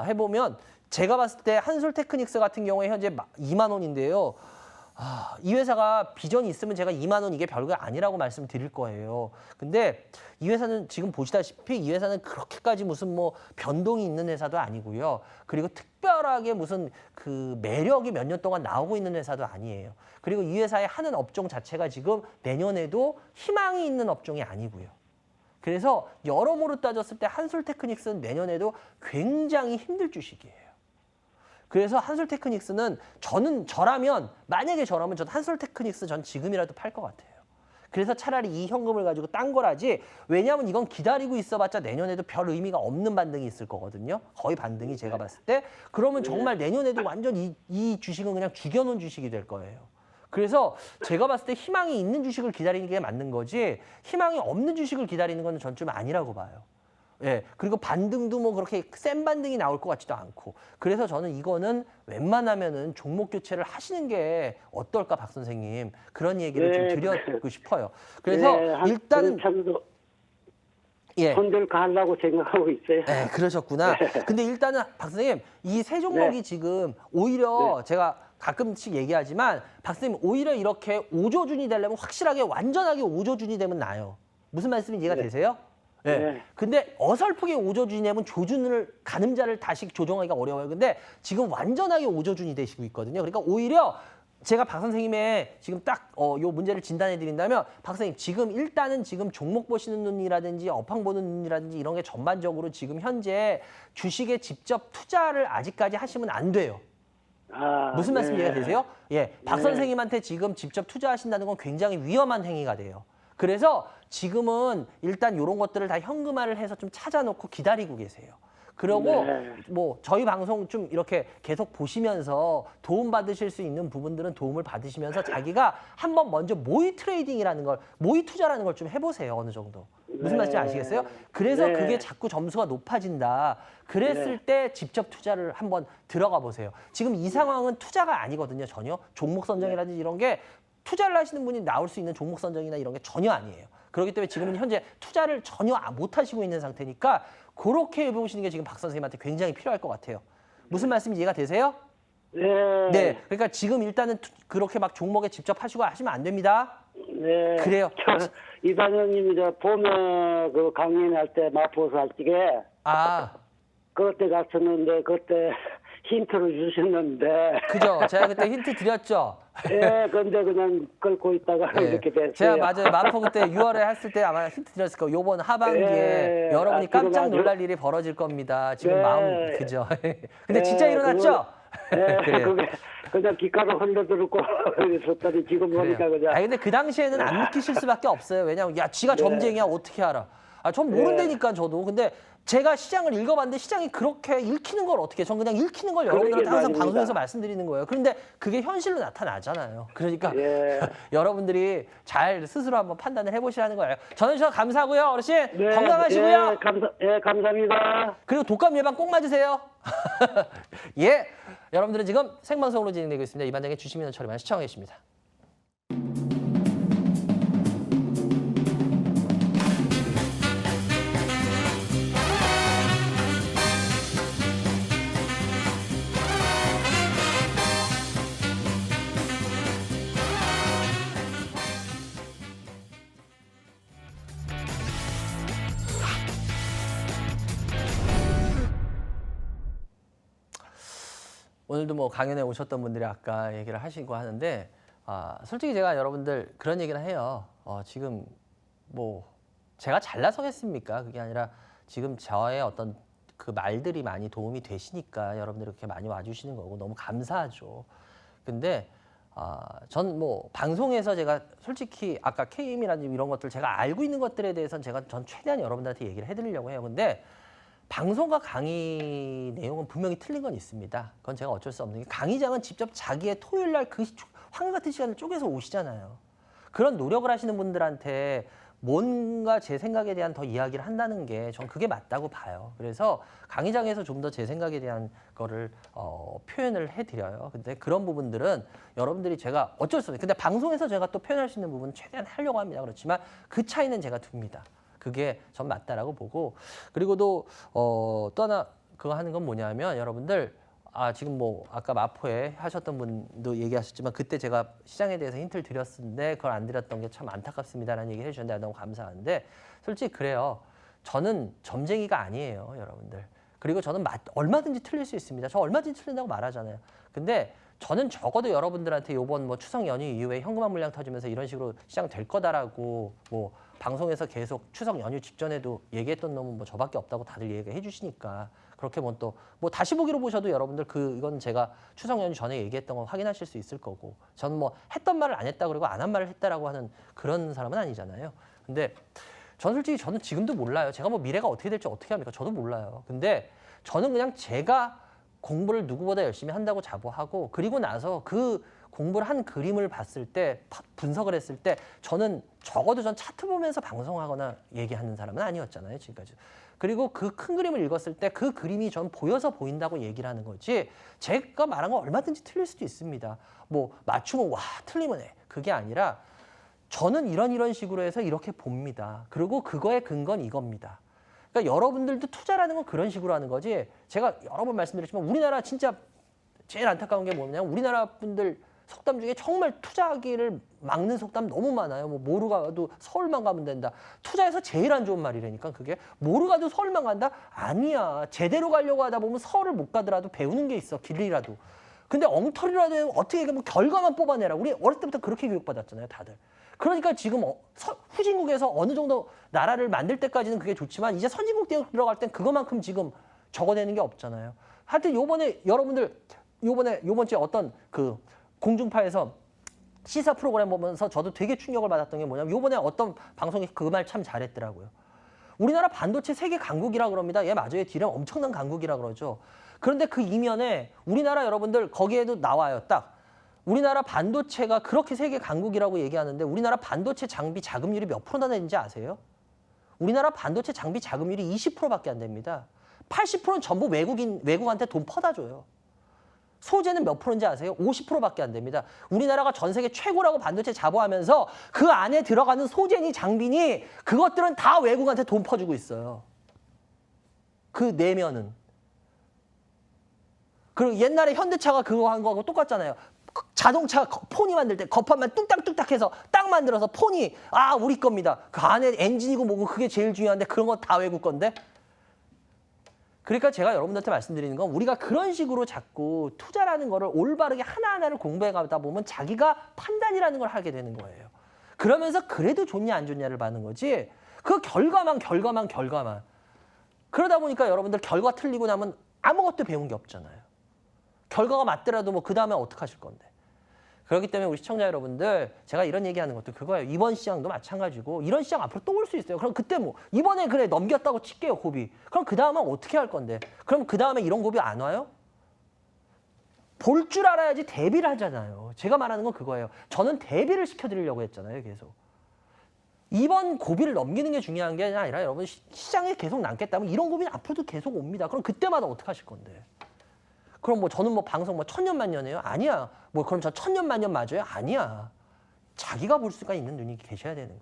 해보면 제가 봤을 때 한솔테크닉스 같은 경우에 현재 2만 원인데요. 이 회사가 비전이 있으면 제가 2만 원 이게 별거 아니라고 말씀드릴 거예요. 근데 이 회사는 지금 보시다시피 이 회사는 그렇게까지 무슨 뭐 변동이 있는 회사도 아니고요. 그리고 특별하게 무슨 그 매력이 몇 년 동안 나오고 있는 회사도 아니에요. 그리고 이 회사의 하는 업종 자체가 지금 내년에도 희망이 있는 업종이 아니고요. 그래서 여러모로 따졌을 때 한솔테크닉스는 내년에도 굉장히 힘들 주식이에요. 그래서 한솔테크닉스는 만약에 저라면 전 한솔테크닉스 전 지금이라도 팔 것 같아요. 그래서 차라리 이 현금을 가지고 딴 걸 하지. 왜냐하면 이건 기다리고 있어봤자 내년에도 별 의미가 없는 반등이 있을 거거든요. 거의 반등이 제가 봤을 때. 그러면 정말 내년에도 완전 이 주식은 그냥 죽여놓은 주식이 될 거예요. 그래서 제가 봤을 때 희망이 있는 주식을 기다리는 게 맞는 거지 희망이 없는 주식을 기다리는 건 전 좀 아니라고 봐요. 예, 그리고 반등도 뭐 그렇게 센 반등이 나올 것 같지도 않고. 그래서 저는 이거는 웬만하면은 종목 교체를 하시는 게 어떨까, 박 선생님. 그런 얘기를 좀 드리고 싶어요. 그래서 일단은 손들 가려고 생각하고 있어요. 네, 그러셨구나. 근데 일단은 박 선생님, 이 세 종목이 지금 오히려 제가 가끔씩 얘기하지만 박 선생님 오히려 이렇게 오조준이 되려면 확실하게 완전하게 오조준이 되면 나요. 무슨 말씀인지 이해가 되세요? 네. 근데 어설프게 오조준이냐면 조준을 가늠자를 다시 조정하기가 어려워요. 근데 지금 완전하게 오조준이 되시고 있거든요. 그러니까 오히려 제가 박 선생님의 지금 딱 요 문제를 진단해 드린다면 박 선생님 지금 일단은 지금 종목 보시는 눈이라든지 업황 보는 눈이라든지 이런 게 전반적으로 지금 현재 주식에 직접 투자를 아직까지 하시면 안 돼요. 무슨 말씀 이해가 되세요? 예, 박 선생님한테 지금 직접 투자하신다는 건 굉장히 위험한 행위가 돼요. 그래서 지금은 일단 이런 것들을 다 현금화를 해서 좀 찾아놓고 기다리고 계세요. 그러고 뭐 저희 방송 좀 이렇게 계속 보시면서 도움 받으실 수 있는 부분들은 도움을 받으시면서 자기가 한번 먼저 모의 트레이딩이라는 걸, 모의 투자라는 걸 좀 해보세요. 어느 정도. 무슨 말인지 아시겠어요? 그래서 그게 자꾸 점수가 높아진다. 그랬을 때 직접 투자를 한번 들어가 보세요. 지금 이 상황은 투자가 아니거든요. 전혀. 종목 선정이라든지 이런 게 투자를 하시는 분이 나올 수 있는 종목 선정이나 이런 게 전혀 아니에요. 그렇기 때문에 지금은 현재 투자를 전혀 못 하시고 있는 상태니까 그렇게 해보시는 게 지금 박 선생님한테 굉장히 필요할 것 같아요. 무슨 말씀인지 이해가 되세요? 네. 그러니까 지금 일단은 그렇게 막 종목에 직접 하시고 하시면 안 됩니다. 네. 그래요. 이사장님이 저 봄에 그 강연할 때 마포서 할 적에 그때 갔었는데 그때 힌트를 주셨는데 그죠. 제가 그때 힌트 드렸죠. 예, 근데 그냥 끌고 있다가 이렇게 됐어요. 제가 맞아요. 마포 그때 6월에 했을 때 아마 힌트 드렸을 거예요. 요번 하반기에 여러분이 깜짝 놀랄 일이 벌어질 겁니다. 지금 마음 그죠. 근데 진짜 일어났죠? 그게 그냥 기가로 흘러들고 있었더니 지금 보니까 그냥. 근데 그 당시에는 안 느끼실 수밖에 없어요. 왜냐면 야, 지가 점쟁이야 어떻게 알아? 전 모른다니까 저도. 근데 제가 시장을 읽어봤는데 시장이 그렇게 읽히는 걸 어떻게? 전 그냥 읽히는 걸 여러분들한테 항상 말입니다. 방송에서 말씀드리는 거예요. 그런데 그게 현실로 나타나잖아요. 그러니까 여러분들이 잘 스스로 한번 판단을 해보시라는 거예요. 전해주셔서 감사하고요, 어르신. 건강하시고요. 감사합니다. 그리고 독감 예방 꼭 맞으세요. 예, 여러분들은 지금 생방송으로 진행되고 있습니다. 이반장의 주식민원 처리만 시청하고 계십니다. 오늘도 뭐 강연에 오셨던 분들이 아까 얘기를 하시고 하는데 솔직히 제가 여러분들 그런 얘기를 해요. 지금 뭐 제가 잘나서겠습니까? 그게 아니라 지금 저의 어떤 그 말들이 많이 도움이 되시니까 여러분들이 그렇게 많이 와주시는 거고 너무 감사하죠. 근데 전 뭐 방송에서 제가 솔직히 아까 KM이라든지 이런 것들 제가 알고 있는 것들에 대해서는 전 최대한 여러분들한테 얘기를 해드리려고 해요. 근데 방송과 강의 내용은 분명히 틀린 건 있습니다. 그건 제가 어쩔 수 없는 게 강의장은 직접 자기의 토요일 날 그 황금 같은 시간을 쪼개서 오시잖아요. 그런 노력을 하시는 분들한테 뭔가 제 생각에 대한 더 이야기를 한다는 게 전 그게 맞다고 봐요. 그래서 강의장에서 좀 더 제 생각에 대한 거를 표현을 해드려요. 근데 그런 부분들은 여러분들이 제가 어쩔 수 없어요. 근데 방송에서 제가 또 표현할 수 있는 부분은 최대한 하려고 합니다. 그렇지만 그 차이는 제가 둡니다. 그게 전 맞다라고 보고 그리고도 또 하나 그거 하는 건 뭐냐면 여러분들 지금 뭐 아까 마포에 하셨던 분도 얘기하셨지만 그때 제가 시장에 대해서 힌트를 드렸는데 그걸 안 드렸던 게 참 안타깝습니다라는 얘기를 해주셨는데 너무 감사한데 솔직히 그래요. 저는 점쟁이가 아니에요, 여러분들. 그리고 저는 얼마든지 틀릴 수 있습니다. 저 얼마든지 틀린다고 말하잖아요. 근데 저는 적어도 여러분들한테 요번 뭐 추석 연휴 이후에 현금화 물량 터지면서 이런 식으로 시장 될 거다라고 뭐 방송에서 계속 추석 연휴 직전에도 얘기했던 놈은 뭐 저밖에 없다고 다들 얘기해 주시니까 그렇게 뭐 또 뭐 다시 보기로 보셔도 여러분들 이건 제가 추석 연휴 전에 얘기했던 거 확인하실 수 있을 거고 저는 뭐 했던 말을 안 했다 그러고 안 한 말을 했다라고 하는 그런 사람은 아니잖아요. 근데 저는 솔직히 저는 지금도 몰라요. 제가 뭐 미래가 어떻게 될지 어떻게 합니까? 저도 몰라요. 근데 저는 그냥 제가 공부를 누구보다 열심히 한다고 자부하고 그리고 나서 그 공부를 한 그림을 봤을 때 분석을 했을 때 저는 적어도 전 차트 보면서 방송하거나 얘기하는 사람은 아니었잖아요. 지금까지. 그리고 그 큰 그림을 읽었을 때 그 그림이 전 보여서 보인다고 얘기를 하는 거지 제가 말한 건 얼마든지 틀릴 수도 있습니다. 뭐 맞추면 와 틀리면 해. 그게 아니라 저는 이런 식으로 해서 이렇게 봅니다. 그리고 그거의 근거는 이겁니다. 그러니까 여러분들도 투자라는 건 그런 식으로 하는 거지 제가 여러 번 말씀드렸지만 우리나라 진짜 제일 안타까운 게 뭐냐면 우리나라 분들 속담 중에 정말 투자하기를 막는 속담 너무 많아요. 뭐 뭐로 가도 서울만 가면 된다. 투자에서 제일 안 좋은 말이라니까 그게. 뭐로 가도 서울만 간다? 아니야. 제대로 가려고 하다 보면 서울을 못 가더라도 배우는 게 있어. 길이라도. 근데 엉터리라도 어떻게 얘기하면 결과만 뽑아내라. 우리 어렸을 때부터 그렇게 교육받았잖아요. 다들. 그러니까 지금 후진국에서 어느 정도 나라를 만들 때까지는 그게 좋지만 이제 선진국 들어갈 땐 그거만큼 지금 적어내는 게 없잖아요. 하여튼 요번에 여러분들 요번 주에 어떤 그 공중파에서 시사 프로그램 보면서 저도 되게 충격을 받았던 게 뭐냐면 요번에 어떤 방송이 그 말 참 잘했더라고요. 우리나라 반도체 세계 강국이라 그럽니다. 예, 맞아요. 디램 엄청난 강국이라 그러죠. 그런데 그 이면에 우리나라 여러분들 거기에도 나와요. 딱. 우리나라 반도체가 그렇게 세계 강국이라고 얘기하는데 우리나라 반도체 장비 자금률이 몇 프로나 되는지 아세요? 우리나라 반도체 장비 자금률이 20%밖에 안 됩니다. 80%는 전부 외국한테 돈 퍼다 줘요. 소재는 몇 프로인지 아세요? 50%밖에 안 됩니다. 우리나라가 전 세계 최고라고 반도체 자부하면서 그 안에 들어가는 소재니 장비니 그것들은 다 외국한테 돈 퍼주고 있어요. 그 내면은. 그리고 옛날에 현대차가 그거 한 거하고 똑같잖아요. 자동차 포니 만들 때 거판만 뚝딱뚝딱 해서 딱 만들어서 포니 우리 겁니다. 그 안에 엔진이고 뭐고 그게 제일 중요한데 그런 거 다 외국 건데. 그러니까 제가 여러분들한테 말씀드리는 건 우리가 그런 식으로 자꾸 투자라는 거를 올바르게 하나하나를 공부해 가다 보면 자기가 판단이라는 걸 하게 되는 거예요. 그러면서 그래도 좋냐 안 좋냐를 봐는 거지 그 결과만. 그러다 보니까 여러분들 결과 틀리고 나면 아무것도 배운 게 없잖아요. 결과가 맞더라도 뭐 그 다음에 어떡하실 건데. 그렇기 때문에 우리 시청자 여러분들 제가 이런 얘기하는 것도 그거예요. 이번 시장도 마찬가지고 이런 시장 앞으로 또 올 수 있어요. 그럼 그때 뭐 이번에 그래 넘겼다고 칠게요. 고비. 그럼 그 다음은 어떻게 할 건데. 그럼 그 다음에 이런 고비 안 와요? 볼 줄 알아야지 대비를 하잖아요. 제가 말하는 건 그거예요. 저는 대비를 시켜드리려고 했잖아요. 계속. 이번 고비를 넘기는 게 중요한 게 아니라 여러분 시장에 계속 남겠다면 이런 고비는 앞으로도 계속 옵니다. 그럼 그때마다 어떻게 하실 건데. 그럼 뭐 저는 뭐 방송 뭐 천년만년이에요? 아니야. 뭐 그럼 저 천년만년 맞아요? 아니야. 자기가 볼 수가 있는 눈이 계셔야 되는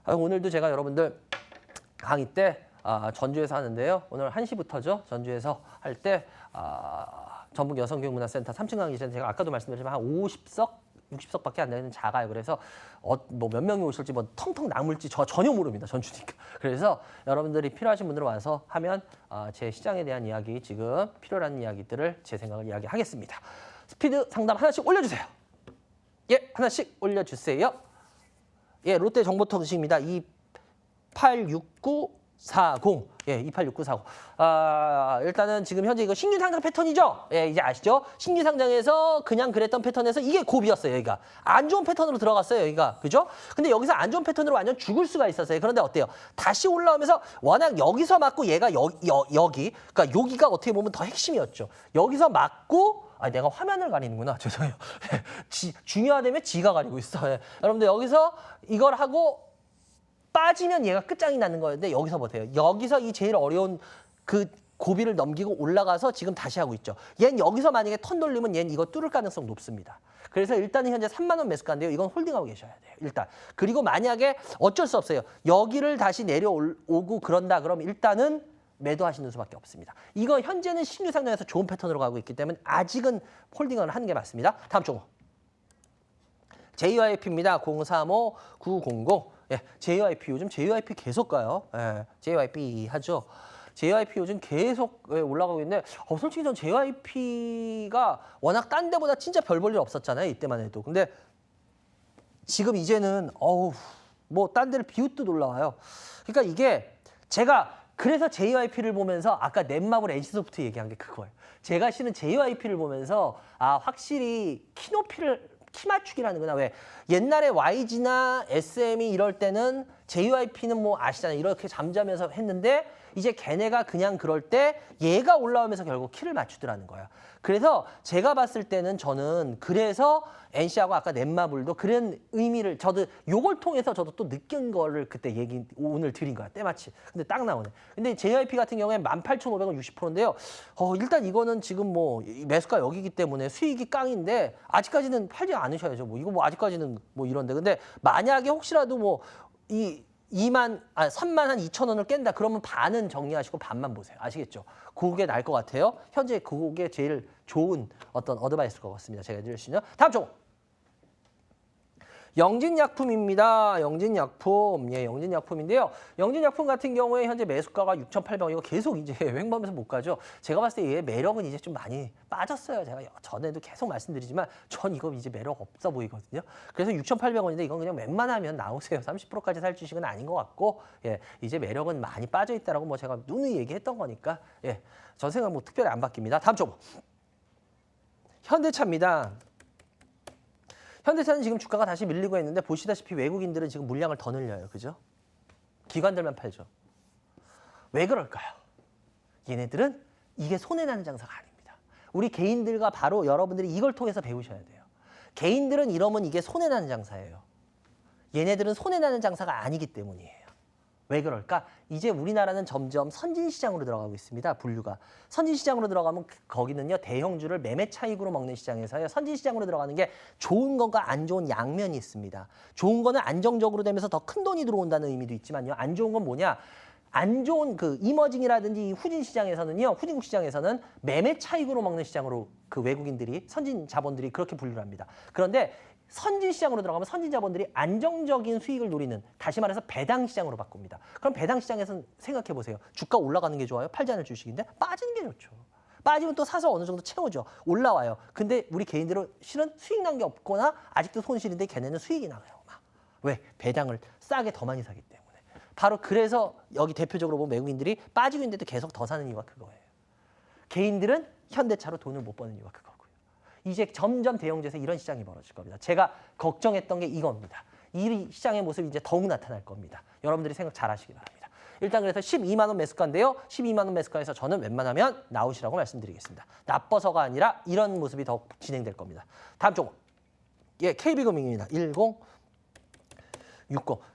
거예요. 오늘도 제가 여러분들 강의 때 전주에서 하는데요. 오늘 1시부터죠. 전주에서 할 때 전북 여성교육문화센터 3층 강의실에 제가 아까도 말씀드렸지만 한 50석, 60석밖에 안 되는 작아요. 그래서 뭐 몇 명이 오실지 뭐 텅텅 남을지 저 전혀 모릅니다. 전주니까. 그래서 여러분들이 필요하신 분들은 와서 하면 제 시장에 대한 이야기 지금 필요한 이야기들을 제 생각을 이야기하겠습니다. 스피드 상담 하나씩 올려주세요. 예, 하나씩 올려주세요. 예, 롯데 정보통신입니다. 286940. 예, 286940. 일단은 지금 현재 이거 신규 상장 패턴이죠? 예, 이제 아시죠? 신규 상장에서 그냥 그랬던 패턴에서 이게 고비였어요, 여기가. 안 좋은 패턴으로 들어갔어요, 여기가. 그죠? 근데 여기서 안 좋은 패턴으로 완전 죽을 수가 있었어요. 그런데 어때요? 다시 올라오면서 워낙 여기서 맞고 얘가 여기. 그러니까 여기가 어떻게 보면 더 핵심이었죠. 여기서 맞고 내가 화면을 가리는구나. 죄송해요. 중요하다면 지가 가리고 있어. 예. 여러분들 여기서 이걸 하고 빠지면 얘가 끝장이 나는 거였는데 여기서 보세요. 여기서 이 제일 어려운 그 고비를 넘기고 올라가서 지금 다시 하고 있죠. 얘는 여기서 만약에 턴 돌리면 얘는 이거 뚫을 가능성 높습니다. 그래서 일단은 현재 3만 원 매수가인데요. 이건 홀딩하고 계셔야 돼요. 일단. 그리고 만약에 어쩔 수 없어요. 여기를 다시 내려오고 그런다 그러면 일단은 매도하시는 수밖에 없습니다. 이거 현재는 신규 상장에서 좋은 패턴으로 가고 있기 때문에 아직은 홀딩을 하는 게 맞습니다. 다음 종목. JYP입니다. 035900. 예, JYP 요즘 JYP 계속 가요. 예, JYP 하죠. JYP 요즘 계속 올라가고 있는데 솔직히 전 JYP가 워낙 딴 데보다 진짜 별 볼 일 없었잖아요. 이때만 해도. 근데 지금 이제는 뭐 딴 데를 비웃듯 올라와요. 그러니까 이게 제가 그래서 JYP를 보면서 아까 넷마블 NC소프트 얘기한 게 그거예요. 제가 실은 JYP를 보면서 아 확실히 키 맞추기라는구나. 왜 옛날에 YG나 SM이 이럴 때는 JYP는 뭐 아시잖아요. 이렇게 잠자면서 했는데 이제 걔네가 그냥 그럴 때 얘가 올라오면서 결국 키를 맞추더라는 거야. 그래서 제가 봤을 때는 저는 그래서 NC하고 아까 넷마블도 그런 의미를 저도 요걸 통해서 저도 또 느낀 거를 그때 오늘 드린 거야. 때마치. 근데 딱 나오네. 근데 JYP 같은 경우에 18,500원 60%인데요. 일단 이거는 지금 뭐 매수가 여기기 때문에 수익이 깡인데 아직까지는 팔지 않으셔야죠. 뭐 이거 뭐 아직까지는 뭐 이런데. 근데 만약에 혹시라도 뭐 이 3만 한 2천 원을 깬다. 그러면 반은 정리하시고 반만 보세요. 아시겠죠? 그게 나을 것 같아요. 현재 그게 제일 좋은 어떤 어드바이스일 것 같습니다. 제가 드릴 수 있는. 다음 쪽. 영진약품입니다. 영진약품. 예, 영진약품인데요. 영진약품 같은 경우에 현재 매수가가 6,800원. 이거 계속 이제 횡보하면서 못 가죠. 제가 봤을 때 얘 매력은 이제 좀 많이 빠졌어요. 제가 전에도 계속 말씀드리지만 전 이거 이제 매력 없어 보이거든요. 그래서 6,800원인데 이건 그냥 웬만하면 나오세요. 30%까지 살 주식은 아닌 것 같고, 예, 이제 매력은 많이 빠져 있다라고 뭐 제가 누누이 얘기했던 거니까, 예, 전 생각 뭐 특별히 안 바뀝니다. 다음 쪽. 현대차입니다. 현대차는 지금 주가가 다시 밀리고 있는데 보시다시피 외국인들은 지금 물량을 더 늘려요. 그죠? 기관들만 팔죠. 왜 그럴까요? 얘네들은 이게 손해나는 장사가 아닙니다. 우리 개인들과 바로 여러분들이 이걸 통해서 배우셔야 돼요. 개인들은 이러면 이게 손해나는 장사예요. 얘네들은 손해나는 장사가 아니기 때문이에요. 왜 그럴까? 이제 우리나라는 점점 선진시장으로 들어가고 있습니다. 분류가. 선진시장으로 들어가면 거기는요. 대형주를 매매 차익으로 먹는 시장에서요. 선진시장으로 들어가는 게 좋은 것과 안 좋은 양면이 있습니다. 좋은 거는 안정적으로 되면서 더 큰 돈이 들어온다는 의미도 있지만요. 안 좋은 건 뭐냐? 안 좋은 그 이머징이라든지 후진 시장에서는요. 후진국 시장에서는 매매 차익으로 먹는 시장으로 그 외국인들이 선진 자본들이 그렇게 분류를 합니다. 그런데 선진 시장으로 들어가면 선진 자본들이 안정적인 수익을 노리는 다시 말해서 배당 시장으로 바꿉니다. 그럼 배당 시장에서는 생각해 보세요. 주가 올라가는 게 좋아요? 팔지 않을 주식인데 빠지는 게 좋죠. 빠지면 또 사서 어느 정도 채워줘. 올라와요. 근데 우리 개인들은 실은 수익 난 게 없거나 아직도 손실인데 걔네는 수익이 나요. 왜? 배당을 싸게 더 많이 사기 때문에. 바로 그래서 여기 대표적으로 보면 외국인들이 빠지고 있는데도 계속 더 사는 이유가 그거예요. 개인들은 현대차로 돈을 못 버는 이유가 그거고요. 이제 점점 대형주에서 이런 시장이 벌어질 겁니다. 제가 걱정했던 게 이겁니다. 이 시장의 모습이 이제 더욱 나타날 겁니다. 여러분들이 생각 잘 하시기 바랍니다. 일단 그래서 12만 원 매수가인데요. 12만 원 매수가에서 저는 웬만하면 나오시라고 말씀드리겠습니다. 나빠서가 아니라 이런 모습이 더 진행될 겁니다. 다음 쪽. 예, KB금융입니다. 1060.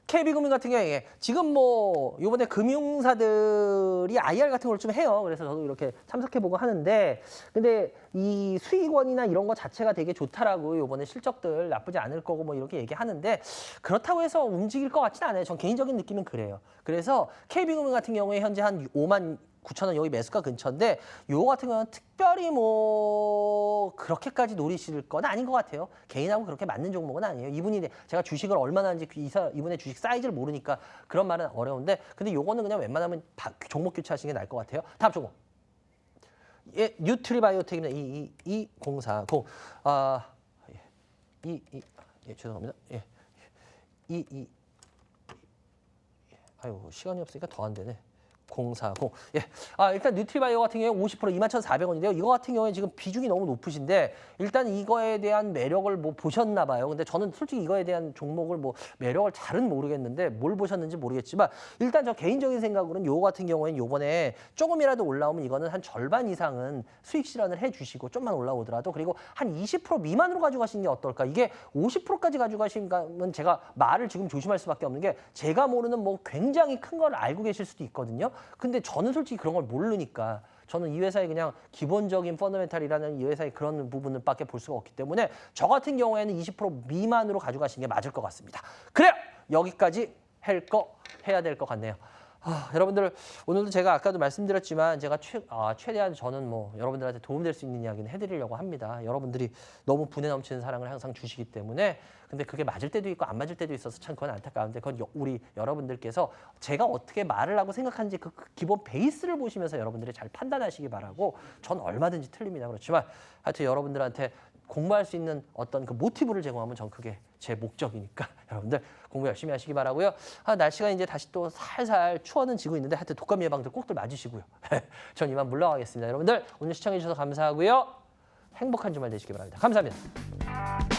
KB금융 같은 경우에 지금 뭐 이번에 금융사들이 IR 같은 걸 좀 해요. 그래서 저도 이렇게 참석해보고 하는데 근데 이 수익원이나 이런 거 자체가 되게 좋다라고 이번에 실적들 나쁘지 않을 거고 뭐 이렇게 얘기하는데 그렇다고 해서 움직일 것 같지는 않아요. 전 개인적인 느낌은 그래요. 그래서 KB금융 같은 경우에 현재 한 5만 9천 원 여기 매수가 근처인데 요거 같은 경우는 특별히 뭐 그렇게까지 노리실 건 아닌 것 같아요. 개인하고 그렇게 맞는 종목은 아니에요. 이분이 제가 주식을 얼마나 하는지 이분의 주식 사이즈를 모르니까 그런 말은 어려운데 근데 요거는 그냥 웬만하면 종목 교체하시는 게 나을 것 같아요. 다음 종목. 예, 뉴트리바이오텍입니다. 2040. 예, 죄송합니다. 예. 아유, 시간이 없으니까 더 안 되네. 040. 예. 일단 뉴트리바이오 같은 경우에 50% 21,400원인데요. 이거 같은 경우에 지금 비중이 너무 높으신데 일단 이거에 대한 매력을 뭐 보셨나 봐요. 근데 저는 솔직히 이거에 대한 종목을 뭐 매력을 잘은 모르겠는데 뭘 보셨는지 모르겠지만 일단 저 개인적인 생각으로는 요거 같은 경우에는 요번에 조금이라도 올라오면 이거는 한 절반 이상은 수익 실현을 해 주시고 좀만 올라오더라도 그리고 한 20% 미만으로 가져가시는 게 어떨까? 이게 50%까지 가져가시면 제가 말을 지금 조심할 수밖에 없는 게 제가 모르는 뭐 굉장히 큰 걸 알고 계실 수도 있거든요. 근데 저는 솔직히 그런 걸 모르니까 저는 이 회사의 그냥 기본적인 펀더멘탈이라는 이 회사의 그런 부분을 밖에 볼 수가 없기 때문에 저 같은 경우에는 20% 미만으로 가져가시는 게 맞을 것 같습니다. 그래요! 여기까지 해야 될 것 같네요. 여러분들 오늘도 제가 아까도 말씀드렸지만 제가 최대한 저는 뭐 여러분들한테 도움될 수 있는 이야기는 해드리려고 합니다. 여러분들이 너무 분에 넘치는 사랑을 항상 주시기 때문에 근데 그게 맞을 때도 있고 안 맞을 때도 있어서 참 그건 안타까운데 그건 우리 여러분들께서 제가 어떻게 말을 하고 생각하는지 그 기본 베이스를 보시면서 여러분들이 잘 판단하시기 바라고 전 얼마든지 틀립니다. 그렇지만 하여튼 여러분들한테 공부할 수 있는 어떤 그 모티브를 제공하면 전 그게 제 목적이니까 여러분들 공부 열심히 하시기 바라고요. 날씨가 이제 다시 또 살살 추워는 지고 있는데 하여튼 독감 예방들 꼭들 맞으시고요. 전 이만 물러가겠습니다. 여러분들 오늘 시청해 주셔서 감사하고요. 행복한 주말 되시기 바랍니다. 감사합니다.